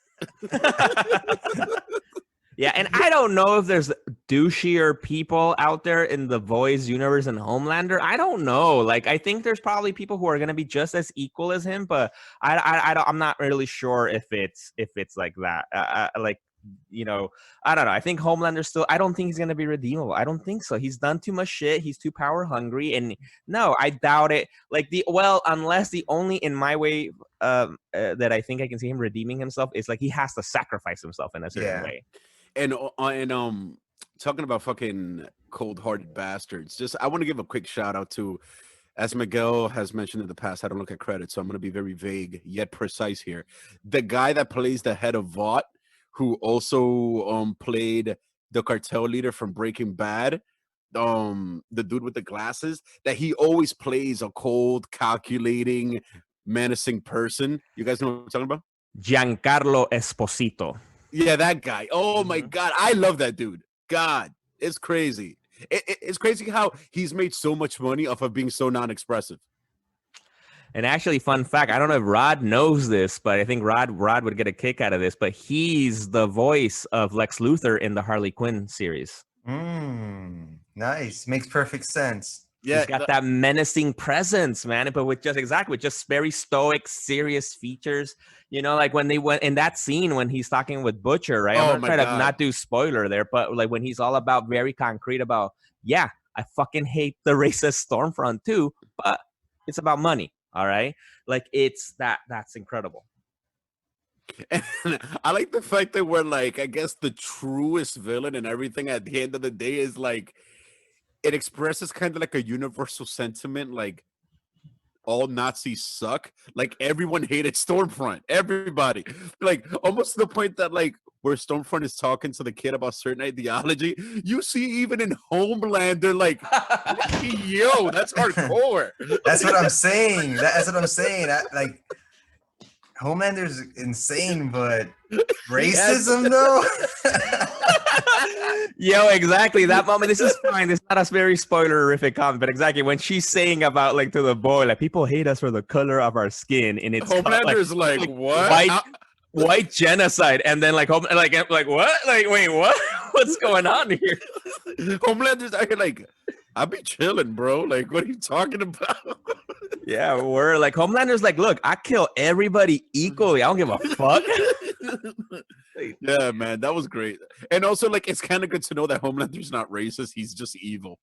Yeah, and I don't know if there's douchier people out there in the Voice universe and Homelander. I don't know. Like, I think there's probably people who are gonna be just as equal as him, but I'm not really sure if it's like that. I don't know. I think Homelander still. I don't think he's gonna be redeemable. I don't think so. He's done too much shit. He's too power hungry, and no, I doubt it. Like unless the only in my way that I think I can see him redeeming himself is like he has to sacrifice himself in a certain way. And talking about fucking cold-hearted bastards, just I want to give a quick shout out to, as Miguel has mentioned in the past, I don't look at credits, so I'm going to be very vague yet precise here. The guy that plays the head of Vought, who also played the cartel leader from Breaking Bad, the dude with the glasses, that he always plays a cold, calculating, menacing person. You guys know what I'm talking about? Giancarlo Esposito. Yeah, that guy. Oh my God, I love that dude. God, it's crazy. It's crazy how he's made so much money off of being so non-expressive. And actually, fun fact, I don't know if Rod knows this, but I think Rod would get a kick out of this, but he's the voice of Lex Luthor in the Harley Quinn series. Nice. Makes perfect sense. Yeah, he's got that menacing presence, man, but with just very stoic, serious features. Like when they went in that scene when he's talking with Butcher, right? I'm gonna try to not do spoiler there, but like when he's all about very concrete about, yeah, I fucking hate the racist Stormfront too, but it's about money, all right? Like that's incredible. And I like the fact that we're like, I guess the truest villain and everything at the end of the day is like, it expresses kind of like a universal sentiment, like all Nazis suck. Like everyone hated Stormfront. Everybody. Like almost to the point that like where Stormfront is talking to the kid about certain ideology, you see even in Homelander, like, yo, that's hardcore. That's what I'm saying. That's what I'm saying. Like Homelander's insane, but racism though. Yo, exactly that moment. This is fine. It's not a very spoilerific comment, but exactly when she's saying about like to the boy, like people hate us for the color of our skin, and it's Homelander's like what? White genocide, and then like what? Like wait, what? What's going on here? Homelander's out here like, I be chilling, bro. Like, what are you talking about? Yeah, we're like Homelander's like, look, I kill everybody equally. I don't give a fuck. Yeah, man, that was great. And also, like, it's kind of good to know that Homelander's not racist. He's just evil.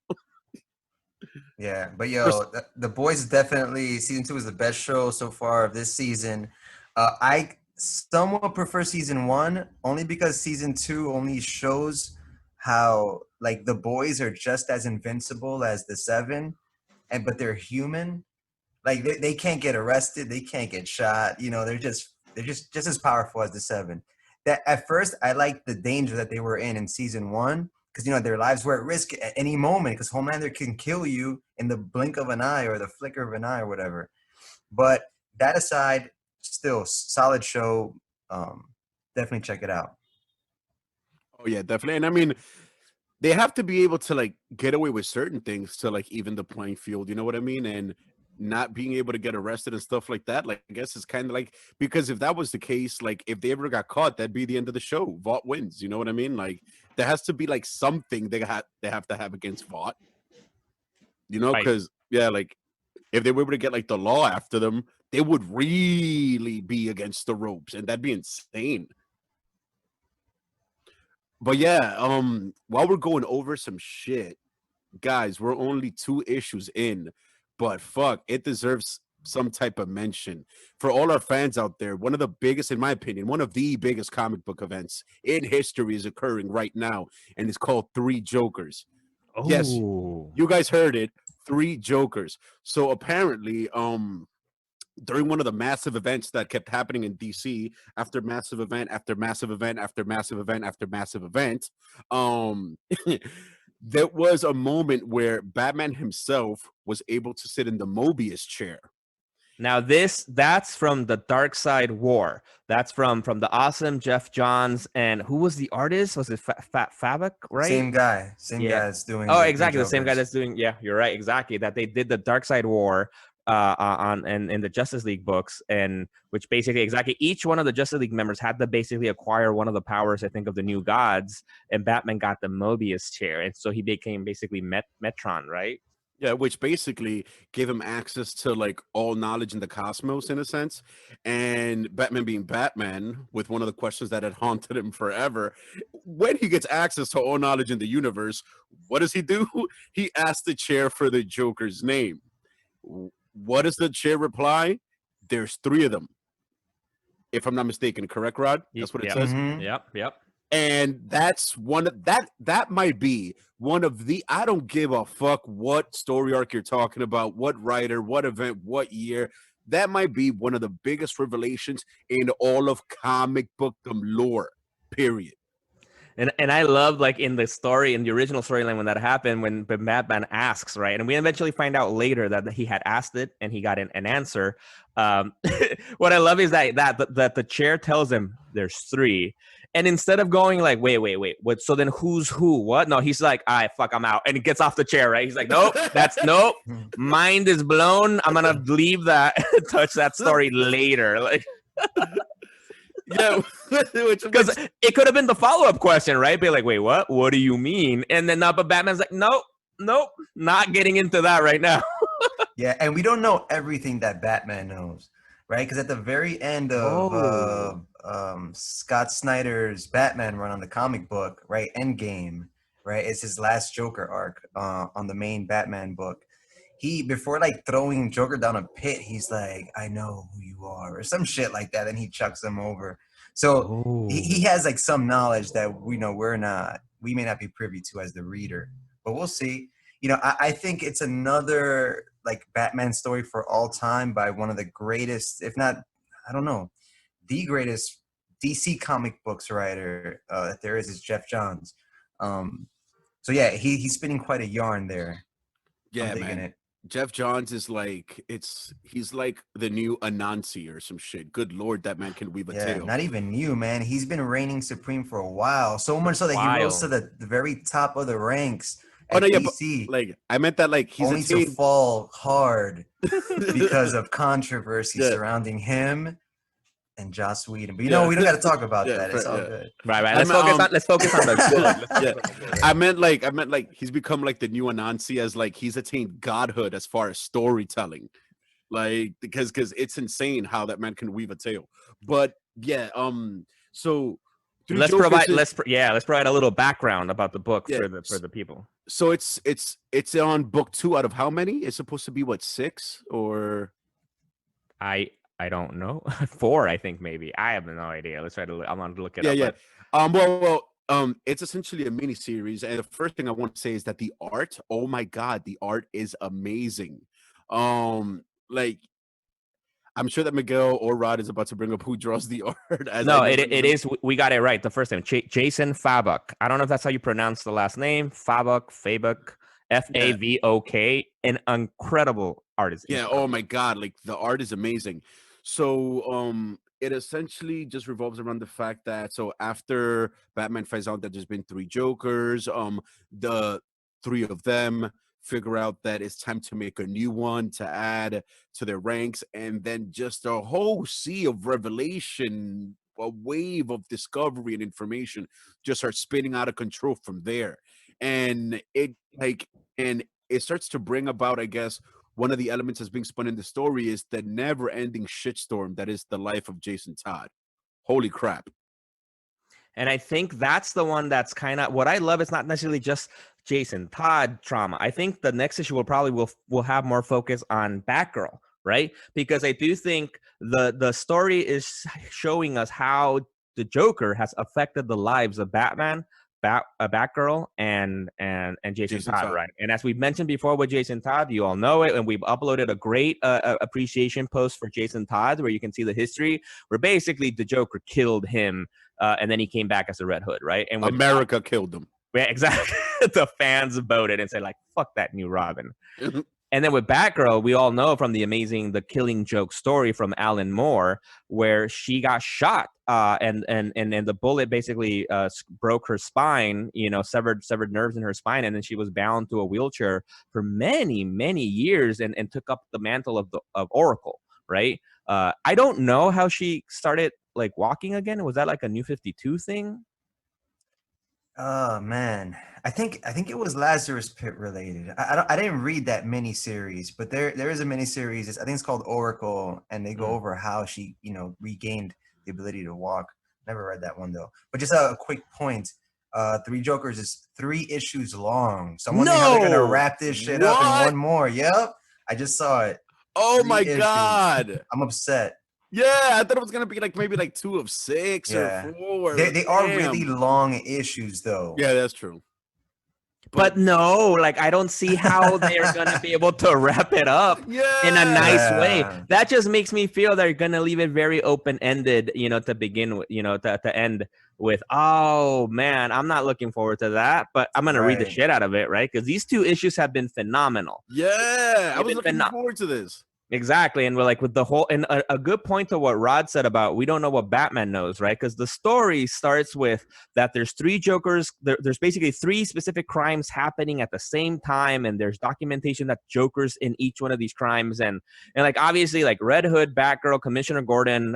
Yeah, but yo, The Boys definitely, season 2 is the best show so far of this season. I somewhat prefer season 1 only because season 2 only shows how like the boys are just as invincible as the 7, but they're human. Like they can't get arrested, they can't get shot. They're just as powerful as the 7. That at first I liked the danger that they were in season 1 because their lives were at risk at any moment because Homelander can kill you in the blink of an eye or the flicker of an eye or whatever. But that aside, still solid show. Definitely check it out. Oh yeah, definitely. And I mean, they have to be able to like get away with certain things to like even the playing field. You know what I mean? And not being able to get arrested and stuff like that. Like I guess it's kind of like because if that was the case, like if they ever got caught, that'd be the end of the show. Vought wins. You know what I mean? Like there has to be like something they have to have against Vought. You know, Right. because yeah, like if they were able to get like the law after them, they would really be against the ropes, and that'd be insane. But yeah, while we're going over some shit, guys, we're only 2 issues in, but fuck, it deserves some type of mention. For all our fans out there, one of the biggest, in my opinion, one of the biggest comic book events in history is occurring right now, and it's called Three Jokers. Yes, Oh, you guys heard it, Three Jokers. So apparently, during one of the massive events that kept happening in DC, after massive event after massive event after massive event after massive event, um, there was a moment where Batman himself was able to sit in the Mobius chair. now that's from the Dark Side War. That's from the awesome Jeff Johns, and who was the artist? Was it Fabric, right? Same guy Yeah. that's doing. Oh, the Three exactly. The same guy Jokers. that's doing. Yeah, you're right. Exactly. That they did the Dark Side War on and in the Justice League books, and which basically exactly each one of the Justice League members had to basically acquire one of the powers, I think, of the new gods, and Batman got the Mobius chair, and so he became basically Metron, right? Yeah, which basically gave him access to like all knowledge in the cosmos in a sense. And Batman being Batman, with one of the questions that had haunted him forever, when he gets access to all knowledge in the universe, what does he do? He asks the chair for the Joker's name. What does the chair reply? There's 3 of them. If I'm not mistaken, correct, Rod? That's what it Yep. says. Mhm. Yep. And that's one of that might be one of the I don't give a fuck what story arc you're talking about, what writer, what event, what year. That might be one of the biggest revelations in all of comic bookdom lore. Period. And I love like in the story, in the original storyline when that happened, when Batman asks, right? And we eventually find out later that he had asked it and he got an answer. What I love is that the chair tells him there's 3. And instead of going like, wait, what? So then who's who? What? No, he's like, all right, fuck, I'm out. And he gets off the chair, right? He's like, nope, nope. Mind is blown. I'm going to leave that, touch that story later. Like, Yeah, because it could have been the follow-up question, right? Be like, wait, what? What do you mean? And then but Batman's like, nope, not getting into that right now. Yeah, and we don't know everything that Batman knows, right? Because at the very end of Scott Snyder's Batman run on the comic book, right, Endgame, right, it's his last Joker arc on the main Batman book. He, before like throwing Joker down a pit, he's like, I know who you are, or some shit like that, and he chucks him over. So he has like some knowledge that we may not be privy to as the reader, but we'll see. I think it's another like Batman story for all time by one of the greatest, if not, I don't know, the greatest DC comic books writer that there is Jeff Johns. So yeah, he's spinning quite a yarn there. yeah, I'm digging man. it. Jeff Johns is like he's like the new Anansi or some shit. Good lord, that man can weave a Yeah, tail. not even new, man. He's been reigning supreme for a while. So much so that he rose to the very top of the ranks Oh at no, yeah, but DC, like I meant that like he's only to attained. fall hard because of controversy Yeah. surrounding him and Joss Whedon. But Yeah. we don't got to talk about Yeah, that. It's all yeah. good. Right. I Let's meant, focus on the good. yeah. I meant like he's become like the new Anansi as like he's attained godhood as far as storytelling. Like because it's insane how that man can weave a tale. But yeah, so let's provide a little background about the book for the people. So it's on book 2 out of how many? It's supposed to be what, 6 or I I don't know. 4, I think maybe. I have no idea. Let's try to. I'm gonna look it Yeah, up. yeah. But It's essentially a mini series, and the first thing I want to say is that the art. Oh my god, the art is amazing. Like I'm sure that Miguel or Rod is about to bring up who draws the art. As I no, know it is. We got it right the first time. Jason Fabok. I don't know if that's how you pronounce the last name. Fabok. Favok. An incredible artist. Yeah, oh my god, like the art is amazing. So it essentially just revolves around the fact that so after Batman finds out that there's been 3 Jokers, the 3 of them figure out that it's time to make a new one to add to their ranks, and then just a whole sea of revelation, a wave of discovery and information just starts spinning out of control from there. And it starts to bring about, I guess, one of the elements that's being spun in the story is the never-ending shitstorm that is the life of Jason Todd. Holy crap. And I think that's the one that's kind of what I love. It's not necessarily just Jason Todd trauma. I think the next issue will have more focus on Batgirl, right? Because I do think the story is showing us how the Joker has affected the lives of Batman, Batgirl, and Jason Todd, right? And as we mentioned before with Jason Todd, you all know it, and we've uploaded a great appreciation post for Jason Todd where you can see the history, where basically the Joker killed him. And then he came back as a Red Hood, right? And America killed him. Yeah, exactly. The fans voted and said, like, fuck that new Robin. And then with Batgirl, we all know from the Killing Joke story from Alan Moore, where she got shot, and the bullet basically broke her spine, severed nerves in her spine, and then she was bound to a wheelchair for many, many years, and took up the mantle of Oracle, right? I don't know how she started like walking again. Was that like a New 52 thing? Oh man, I think it was Lazarus Pit related. I didn't read that mini series, but there is a mini series. I think it's called Oracle, and they go over how she regained the ability to walk. Never read that one though. But just a quick point. 3 Jokers is 3 issues long. So I'm wondering how they're gonna wrap this shit up in one more. Yep, I just saw it. Oh my god, I'm upset. Yeah, I thought it was gonna be like maybe like 2 of 6 or 4. They are really long issues though. Yeah, that's true. But no, like I don't see how they're gonna be able to wrap it up in a nice way. That just makes me feel they're gonna leave it very open-ended, to begin with, to end with. Oh man, I'm not looking forward to that, but I'm gonna read the shit out of it, right? Because these 2 issues have been phenomenal. Yeah, I was looking forward to this. Exactly. And we're like with the whole, and a good point to what Rod said about we don't know what Batman knows, right? Because the story starts with that there's 3 Jokers. There's basically 3 specific crimes happening at the same time. And there's documentation that Jokers in each one of these crimes. And like, obviously like Red Hood, Batgirl, Commissioner Gordon,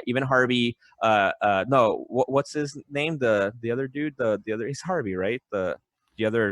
even Harvey, no, what's his name? The other dude, the other, he's Harvey, right? The other.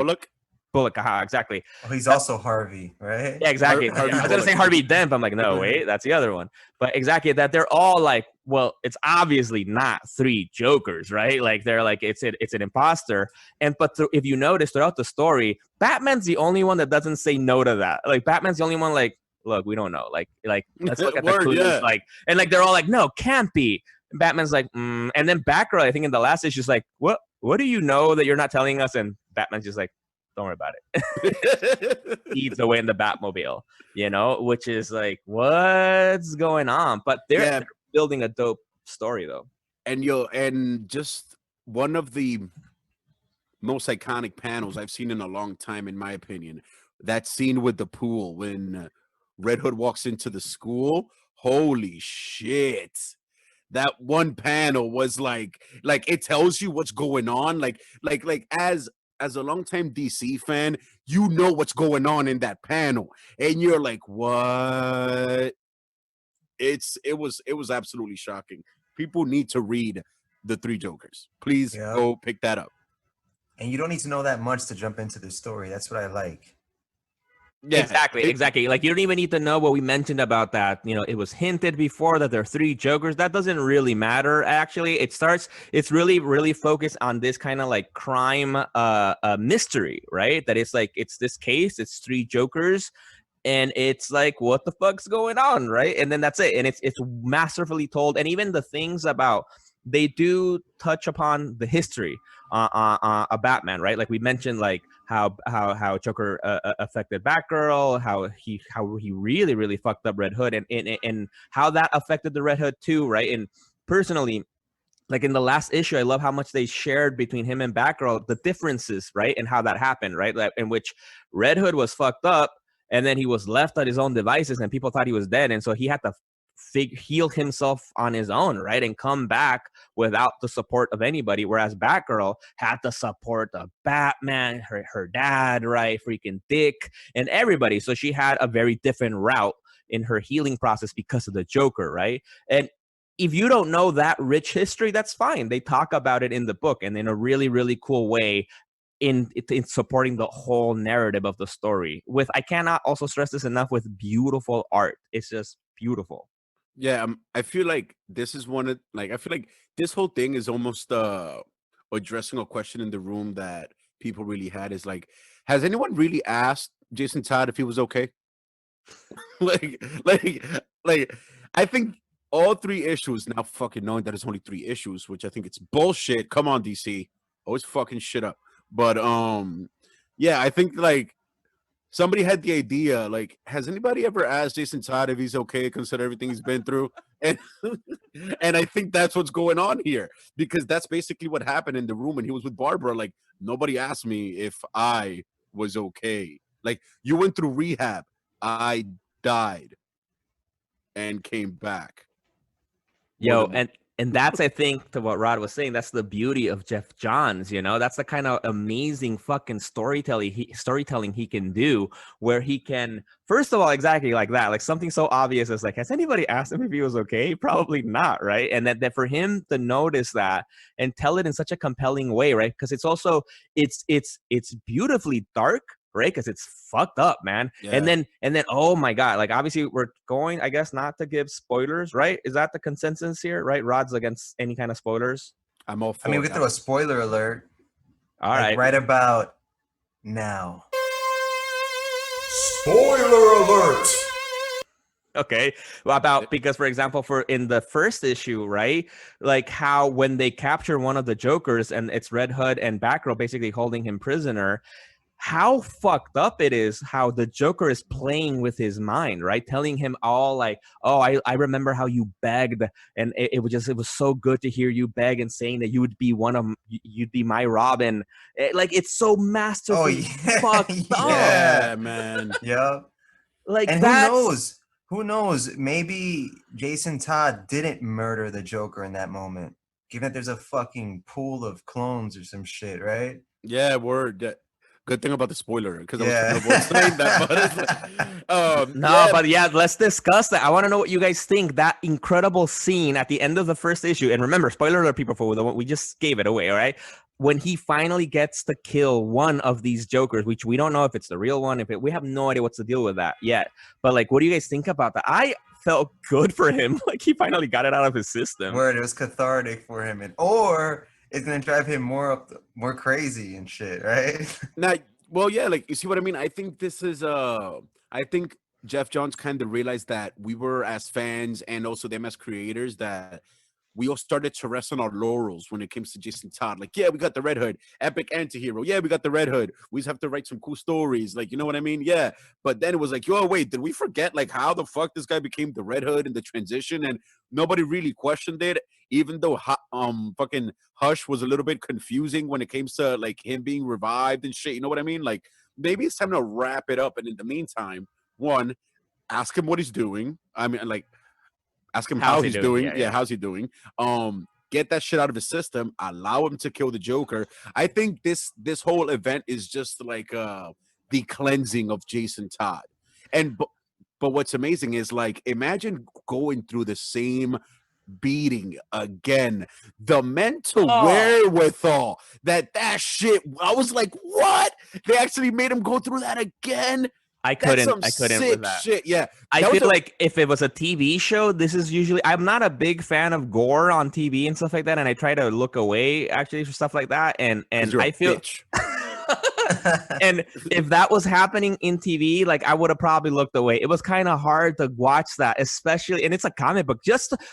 Bullock, exactly. Oh, he's also Harvey, right? Yeah, exactly. I was gonna say Harvey Dent. I'm like, no, wait, that's the other one. But exactly that they're all like, well, it's obviously not 3 Jokers, right? Like they're like, it's an imposter. But if you notice throughout the story, Batman's the only one that doesn't say no to that. Like Batman's the only one like, look, we don't know. Like let's look at the clues. Yeah. Like, and like they're all like, no, can't be. And Batman's like, and then Batgirl, I think in the last issue, is like, what do you know that you're not telling us? And Batman's just like, don't worry about it. Eats away in the Batmobile, which is like, what's going on? But they're building a dope story though. And just one of the most iconic panels I've seen in a long time, in my opinion, that scene with the pool when Red Hood walks into the school. Holy shit. That one panel was like it tells you what's going on. Like as a longtime DC fan, you know what's going on in that panel, and you're like, "What?" It was absolutely shocking. People need to read the 3 Jokers. Please go pick that up. And you don't need to know that much to jump into the story. That's what I like. Yeah, exactly. Like you don't even need to know what we mentioned about that. It was hinted before that there are 3 Jokers. That doesn't really matter. Actually, it's really, really focused on this kind of like crime mystery, right? That it's like, it's this case, it's 3 Jokers. and it's like, what the fuck's going on, right? And then that's it, and it's masterfully told. And even the things about, they do touch upon the history of Batman, right? Like we mentioned, like how Joker affected Batgirl, how he really fucked up Red Hood, and how that affected the Red Hood too, right? And personally, like in the last issue, I love how much they shared between him and Batgirl, the differences, right? And how that happened, right? Like, in which Red Hood was fucked up, and then he was left at his own devices, and people thought he was dead. And so he had to heal himself on his own, right? And come back without the support of anybody. Whereas Batgirl had the support of Batman, her dad, right? Freaking Dick, and everybody. So she had a very different route in her healing process because of the Joker, right? And if you don't know that rich history, that's fine. They talk about it in the book, and in a really cool way in supporting the whole narrative of the story. With, I cannot also stress this enough, with beautiful art. It's just beautiful. Yeah, I feel like this is one of, like, I feel like this whole thing is almost addressing a question in the room that people really had, is like, has anyone really asked Jason Todd if he was okay? like like I think all 3 issues, now fucking knowing that it's only 3 issues, which I think it's bullshit. Come on, DC. Always fucking shit up. But yeah, I think like somebody had the idea, like, has anybody ever asked Jason Todd if he's okay, consider everything he's been through? And and I think that's what's going on here, because that's basically what happened in the room when he was with Barbara. Like, nobody asked me if I was okay. Like, you went through rehab. I died and came back. Yo, and that's, I think, to what Rod was saying, that's the beauty of Jeff Johns, you know? That's the kind of amazing fucking storytelling he can do, where he can, first of all, exactly like that, like something so obvious as like, has anybody asked him if he was okay? Probably not, right? And that for him to notice that and tell it in such a compelling way, right? Because it's also, it's beautifully dark, right? Because it's fucked up, man. Yeah. And then oh my god, like obviously we're going, I guess, not to give spoilers, right? Is that the consensus here, right? Rod's against any kind of spoilers. I'm all for I mean, we it. throw a spoiler alert. All like, right. right about now. Spoiler alert! Okay. Well, about, because for example, for in the first issue, right? Like how when they capture one of the Jokers and it's Red Hood and Batgirl basically holding him prisoner, how fucked up it is how the Joker is playing with his mind, right? Telling him all like, oh, I remember how you begged, and it was so good to hear you beg, and saying that you would be you'd be my Robin. Like, it's so masterfully fucked up. Yeah, man. Yeah. Like, And that's, who knows? Maybe Jason Todd didn't murder the Joker in that moment, given that there's a fucking pool of clones or some shit, right? Yeah, word. Yeah. Good thing about the spoiler, because Yeah. I was trying to avoid saying that. But it's like, No, yeah, but yeah, let's discuss that. I want to know what you guys think. That incredible scene at the end of the first issue, and remember, spoiler alert, people, for the one we just gave it away, all right? When he finally gets to kill one of these Jokers, which we don't know if it's the real one, we have no idea what's the deal with that yet. But like, what do you guys think about that? I felt good for him. Like, he finally got it out of his system. Word, it was cathartic for him, or it's gonna drive him more crazy and shit, right? now, well, yeah, like, you see what I mean? I think this is I think Jeff Johns kind of realized that we were, as fans and also them as creators, that we all started to rest on our laurels when it comes to Jason Todd. Like, yeah, we got the Red Hood, epic anti-hero. Yeah, we got the Red Hood. We just have to write some cool stories. Like, you know what I mean? Yeah. But then it was like, yo, wait, did we forget like how the fuck this guy became the Red Hood in the transition? And nobody really questioned it, even though fucking Hush was a little bit confusing when it came to like him being revived and shit. You know what I mean? Like, maybe it's time to wrap it up. And in the meantime, one, ask him what he's doing. I mean, like, ask him how he's doing. Yeah, how's he doing? Get that shit out of his system. Allow him to kill the Joker. I think this whole event is just like the cleansing of Jason Todd. And but what's amazing is, like, imagine going through the same beating again. The mental wherewithal that shit. I was like, what? They actually made him go through that again? I couldn't sick with that. Shit. Yeah. I feel like if it was a TV show, this is usually, I'm not a big fan of gore on TV and stuff like that, and I try to look away actually for stuff like that. And I feel And if that was happening in TV, like I would have probably looked away. It was kind of hard to watch that, especially, and it's a comic book.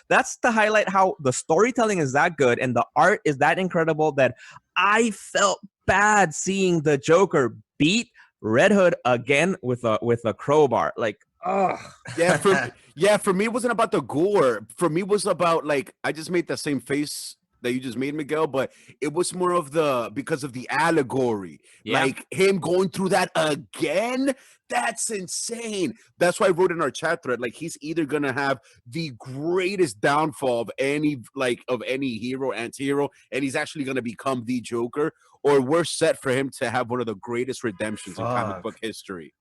That's to highlight how the storytelling is that good and the art is that incredible that I felt bad seeing the Joker beat Red Hood again with a crowbar. Like, oh. For me, it wasn't about the gore. For me, it was about, like, I just made the same face that you just made, Miguel, but it was more of because of the allegory. Yeah. Like him going through that again. That's insane. That's why I wrote in our chat thread, like, he's either gonna have the greatest downfall of any hero, anti-hero, and he's actually gonna become the Joker, or we're set for him to have one of the greatest redemptions in comic book history.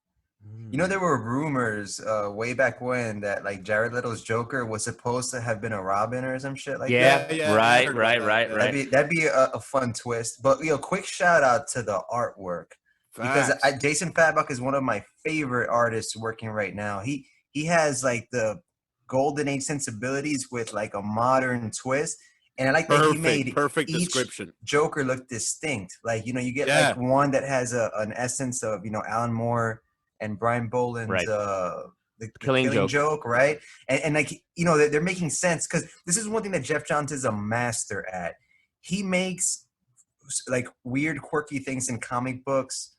You know, there were rumors way back when that like Jared Leto's Joker was supposed to have been a Robin or some shit like that. Right. That'd be a fun twist. But quick shout out to the artwork. Because Jason Fabok is one of my favorite artists working right now. He has like the golden age sensibilities with like a modern twist. And I like that he made perfect each description. Joker look distinct. Like, you get like one that has an essence of, Alan Moore and Brian Boland's the Killing Joke, right? And like, they're making sense because this is one thing that Jeff Johns is a master at. He makes like weird, quirky things in comic books,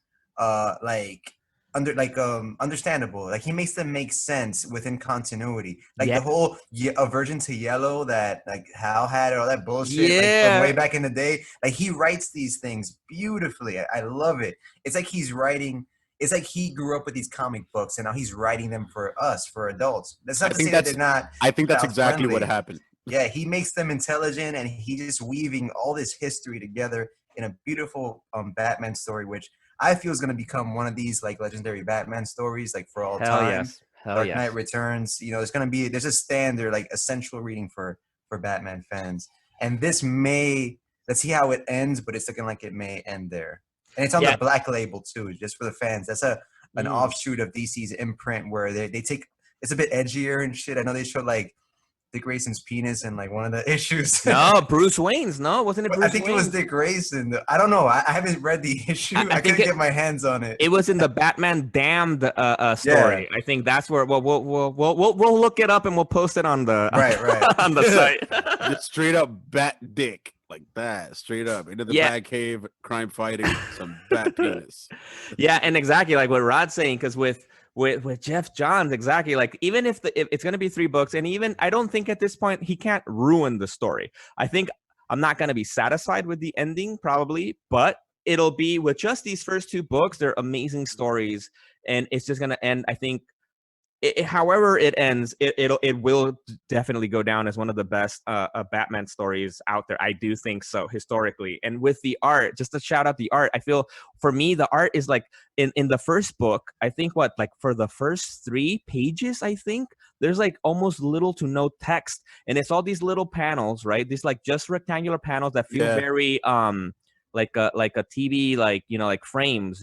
understandable. Like he makes them make sense within continuity. Like the whole aversion to yellow that like Hal had, or all that bullshit like, from way back in the day. Like he writes these things beautifully. I love it. It's like he's writing. It's like he grew up with these comic books and now he's writing them for us, for adults. That's not to say that they're not. I think that's exactly what happened. Yeah, he makes them intelligent and he's just weaving all this history together in a beautiful Batman story, which I feel is going to become one of these like legendary Batman stories, like for all time. Dark Knight Returns. There's a standard, like essential reading for Batman fans. And this let's see how it ends, but it's looking like it may end there. And it's on the Black Label too, just for the fans. That's an offshoot of DC's imprint where they take, it's a bit edgier and shit. I know they showed like Dick Grayson's penis in like one of the issues. No, Bruce Wayne's. No, wasn't it Bruce Wayne? I think it was Dick Grayson. I don't know. I haven't read the issue. I couldn't get my hands on it. It was in the Batman Damned story. I think that's where we'll look it up and we'll post it on the on the site. Just straight up bat dick. Like that, straight up into the Bat Cave, crime fighting, some bat penis. Yeah, and exactly like what Rod's saying, because with Jeff Johns, exactly, like even if it's going to be 3 books, and even I don't think at this point he can't ruin the story. I think I'm not going to be satisfied with the ending probably, but it'll be with just these first 2 books. They're amazing stories, and it's just going to end. I think. However it ends, it will definitely go down as one of the best Batman stories out there. I do think so, historically. And with the art, just to shout out the art, I feel for me the art is like in the first book, I think for the first 3 pages, I think there's like almost little to no text, and it's all these little panels, right? These like just rectangular panels that feel very like a TV, like frames,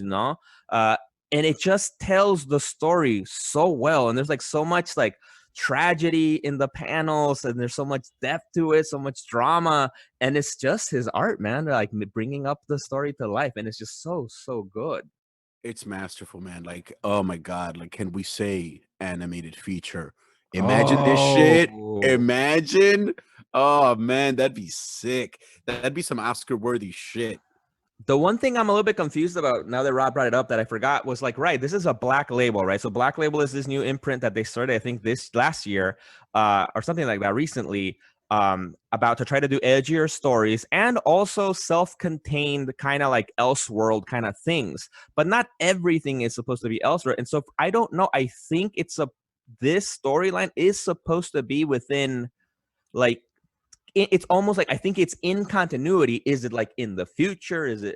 and it just tells the story so well. And there's like so much like tragedy in the panels, and there's so much depth to it, so much drama. And it's just his art, man, like bringing up the story to life. And it's just so good. It's masterful, man. Like, oh my God. Like, can we say animated feature? Imagine this shit. Imagine. Oh man, that'd be sick. That'd be some Oscar-worthy shit. The one thing I'm a little bit confused about now that Rob brought it up that I forgot was like, right, this is a Black Label, right? So Black Label is this new imprint that they started, I think this last year or something like that recently, about to try to do edgier stories and also self-contained kind of like Elseworld kind of things. But not everything is supposed to be Elseworld. And so I don't know. I think this storyline is supposed to be within like, it's almost like I think it's in continuity. Is it like in the future? Is it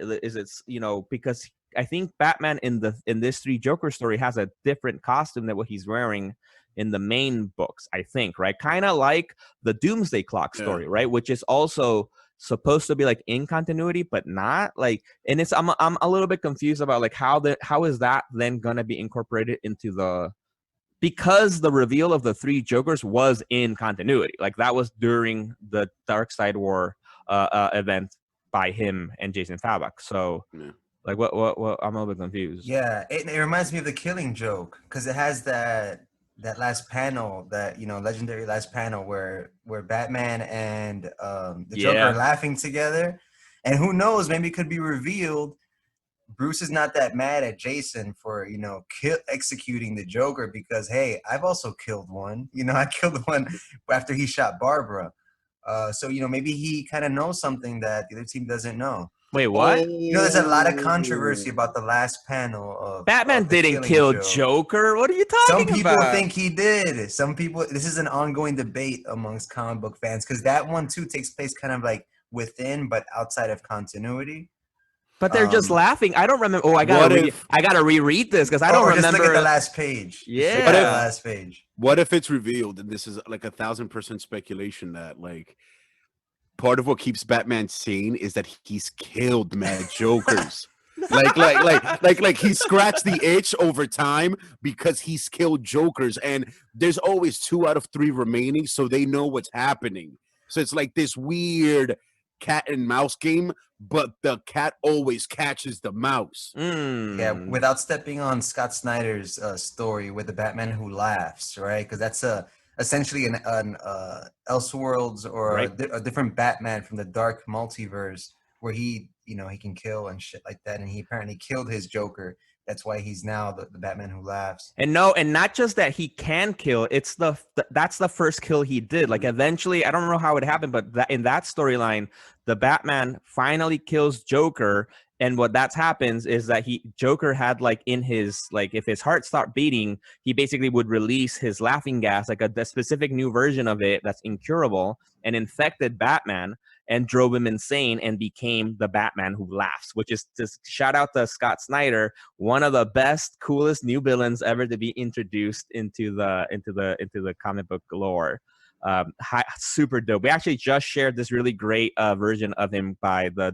because I think Batman in this 3 Joker story has a different costume than what he's wearing in the main books, I think, right? Kind of like the Doomsday Clock story, right? Which is also supposed to be like in continuity, but not like. And I'm a little bit confused about like how is that then gonna be incorporated into the. Because the reveal of the 3 Jokers was in continuity. Like that was during the Dark Side War event by him and Jason Fabok. So Like what? I'm a little bit confused. Yeah, it reminds me of the Killing Joke because it has that last panel, that legendary last panel where Batman and the Joker are Yeah. laughing together, and who knows, maybe it could be revealed Bruce is not that mad at Jason for executing the Joker because, hey, I've also killed one. I killed one after he shot Barbara. So maybe he kind of knows something that the other team doesn't know. Wait, what? There's a lot of controversy about the last panel of Batman of the didn't Killing kill Joke. Joker. What are you Some talking people about? think he did. Some people. This is an ongoing debate amongst comic book fans because that one too takes place kind of like within but outside of continuity. But they're just laughing. I don't remember. Oh, I gotta reread this because I don't remember. Just look at the last page. Yeah. Look at the last page. What if it's revealed, and this is like 1,000% speculation, that like part of what keeps Batman sane is that he's killed mad Jokers. like he scratched the itch over time because he's killed Jokers, and there's always 2 out of 3 remaining, so they know what's happening. So it's like this weird cat and mouse game, but the cat always catches the mouse. Yeah, without stepping on Scott Snyder's story with the Batman Who Laughs, right? Because that's essentially an Elseworlds or Right. a different Batman from the dark multiverse where he can kill and shit like that, and he apparently killed his Joker. That's why he's now the Batman Who Laughs. And not just that he can kill. It's that's the first kill he did. Like eventually, I don't know how it happened, but in that storyline, the Batman finally kills Joker. And what that happens is that Joker had like in his, like if his heart stopped beating, he basically would release his laughing gas, like a specific new version of it that's incurable, and infected Batman and drove him insane and became the Batman Who Laughs, which is just shout out to Scott Snyder, one of the best, coolest new villains ever to be introduced into the comic book lore. Super dope. We actually just shared this really great version of him by the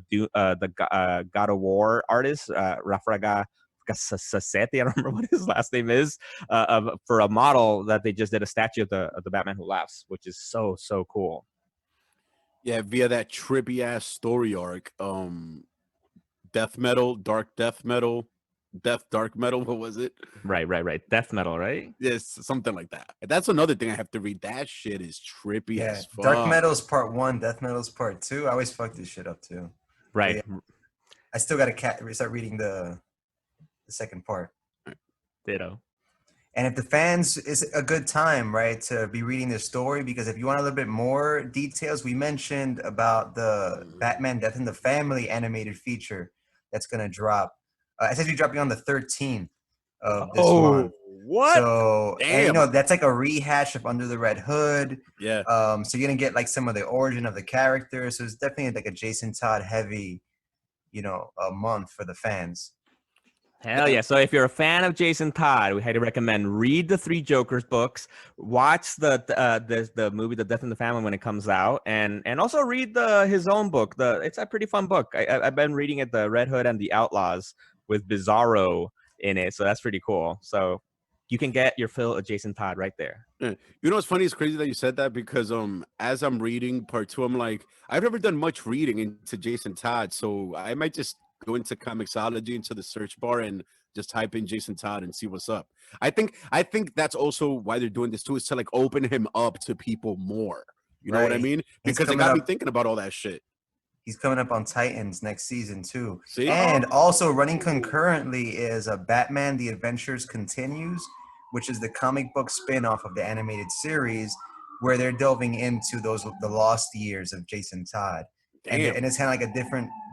God of War artist, Rafraga Sassetti. I don't remember what his last name is, for a model that they just did a statue of the Batman Who Laughs, which is so cool. Yeah, via that trippy ass story arc, death metal, dark death metal, dark metal. What was it? Right. Death metal, right? Yes, something like that. That's another thing I have to read. That shit is trippy as fuck. Dark Metal's part 1, Death Metal's part 2. I always fuck this shit up too. Right. Yeah, I still gotta start reading the second part. Ditto. And if the fans, is a good time, right, to be reading this story, because if you want a little bit more details, we mentioned about the Batman Death in the Family animated feature that's going to drop. It says we're dropping on the 13th of this month. What? So, Damn. and that's like a rehash of Under the Red Hood. Yeah. So you're going to get like some of the origin of the characters. So it's definitely like a Jason Todd heavy, a month for the fans. Hell yeah. So if you're a fan of Jason Todd, we highly recommend read the 3 Jokers books, watch the movie The Death in the Family when it comes out, and also read his own book. It's a pretty fun book. I've been reading it, The Red Hood and the Outlaws, with Bizarro in it. So that's pretty cool. So you can get your fill of Jason Todd right there. Yeah. You know what's funny? It's crazy that you said that because as I'm reading part 2, I'm like, I've never done much reading into Jason Todd, so I might just go into Comixology, into the search bar, and just type in Jason Todd and see what's up. I think that's also why they're doing this too, is to like open him up to people more. You know what I mean? Because it got me thinking about all that shit. He's coming up on Titans next season too. See? And also running concurrently is Batman: The Adventures Continues, which is the comic book spin-off of the animated series, where they're delving into the lost years of Jason Todd. And it's kind of like a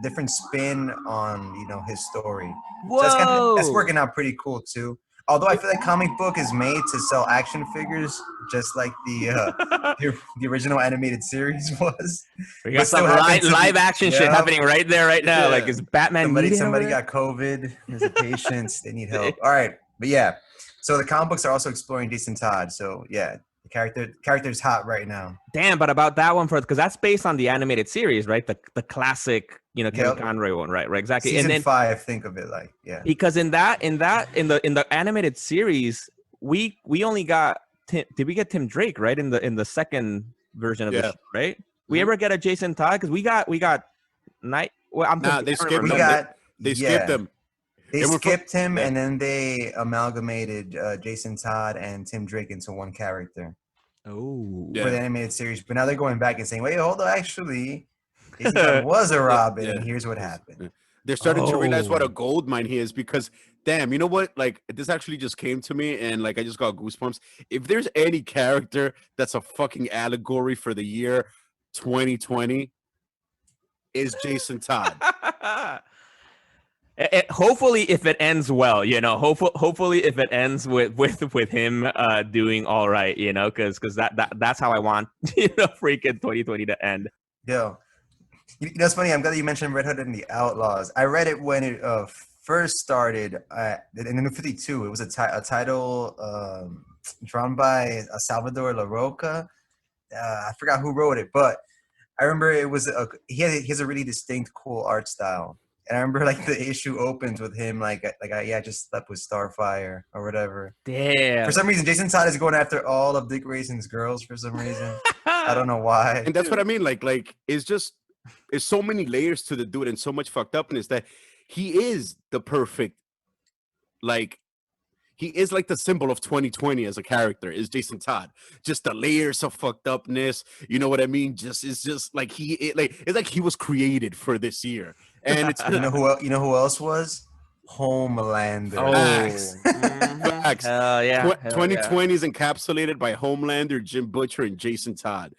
different spin on his story. Whoa. So that's working out pretty cool too. Although I feel like comic book is made to sell action figures, just like the original animated series was. We got some live action shit happening right there, right now. Yeah. Like, is Batman? Somebody got COVID. There's a patient. They need help. All right, but yeah. So the comic books are also exploring Jason Todd. So yeah, the character's hot right now. Damn, but about that one because that's based on the animated series, right? The classic, Kevin Conroy one, right? Exactly. Season and then 5, think of it like, yeah. Because in the animated series, we only got did we get Tim Drake, right? In the second version of the show, right? We ever get a Jason Todd? Because we got Night. Well, they skipped. They skipped him. They It went from- skipped him, yeah. and then they amalgamated Jason Todd and Tim Drake into one character Oh. Yeah. for the animated series. But now they're going back and saying, "Wait, hold on, actually, Jason Todd was a Robin, and here's what happened." They're starting to realize what a Oh. gold mine he is because, damn, you know what? Like, this actually just came to me, and like, I just got goosebumps. If there's any character that's a fucking allegory for the year 2020, is Jason Todd. Hopefully, if it ends well, hopefully if it ends with him doing all right, because that's how I want freaking 2020 to end. Yo, it's funny. I'm glad you mentioned Red Hood and the Outlaws. I read it when it first started in the New 52. It was a title drawn by Salvador La Roca. I forgot who wrote it, but I remember it was he has a really distinct, cool art style. And I remember like the issue opens with him I just slept with Starfire or whatever. Damn. For some reason, Jason Todd is going after all of Dick Grayson's girls for some reason. I don't know why. And that's what I mean. Like it's so many layers to the dude and so much fucked upness that he is the perfect, like, he is like the symbol of 2020 as a character is Jason Todd. Just the layers of fucked upness. You know what I mean? It's just like it's like he was created for this year. And it's you know who else was? Homelander. Facts. Hell yeah. 2020 is encapsulated by Homelander, Jim Butcher, and Jason Todd.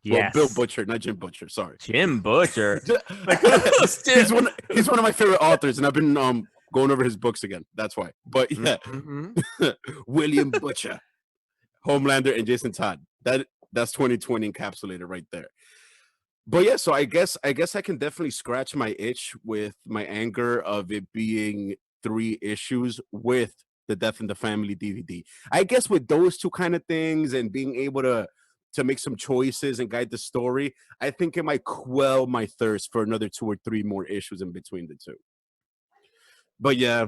Yes. Well, Bill Butcher, not Jim Butcher. Sorry. Jim Butcher. he's one of my favorite authors, and I've been going over his books again. That's why. But yeah, William Butcher, Homelander, and Jason Todd. That's 2020 encapsulated right there. But yeah, so I guess I can definitely scratch my itch with my anger of it being 3 issues with the Death in the Family DVD. I guess with those two kind of things and being able to make some choices and guide the story, I think it might quell my thirst for another 2 or 3 more issues in between the two. But yeah,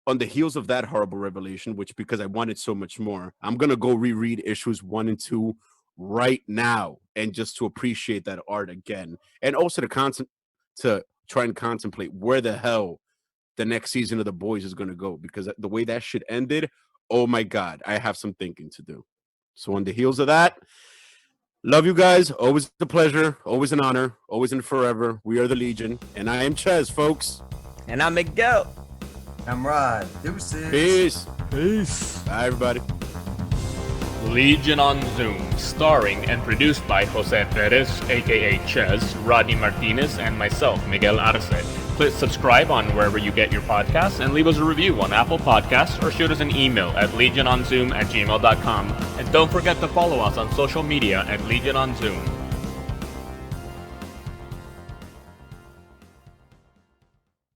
on the heels of that horrible revelation, which because I wanted so much more, I'm gonna go reread issues 1 and 2 right now, and just to appreciate that art again, and also to try and contemplate where the hell the next season of The Boys is gonna go, because the way that shit ended, oh my god, I have some thinking to do. So on the heels of that, love you guys. Always a pleasure, always an honor, always and forever. We are the Legion, and I am Ches, folks. And I'm Miguel. I'm Rod. Deuces. Peace. Peace. Bye, everybody. Legion on Zoom, starring and produced by Jose Perez, aka Ches, Rodney Martinez, and myself, Miguel Arce. Please subscribe on wherever you get your podcasts and leave us a review on Apple Podcasts or shoot us an email at legiononzoom@gmail.com. And don't forget to follow us on social media at Legion on Zoom.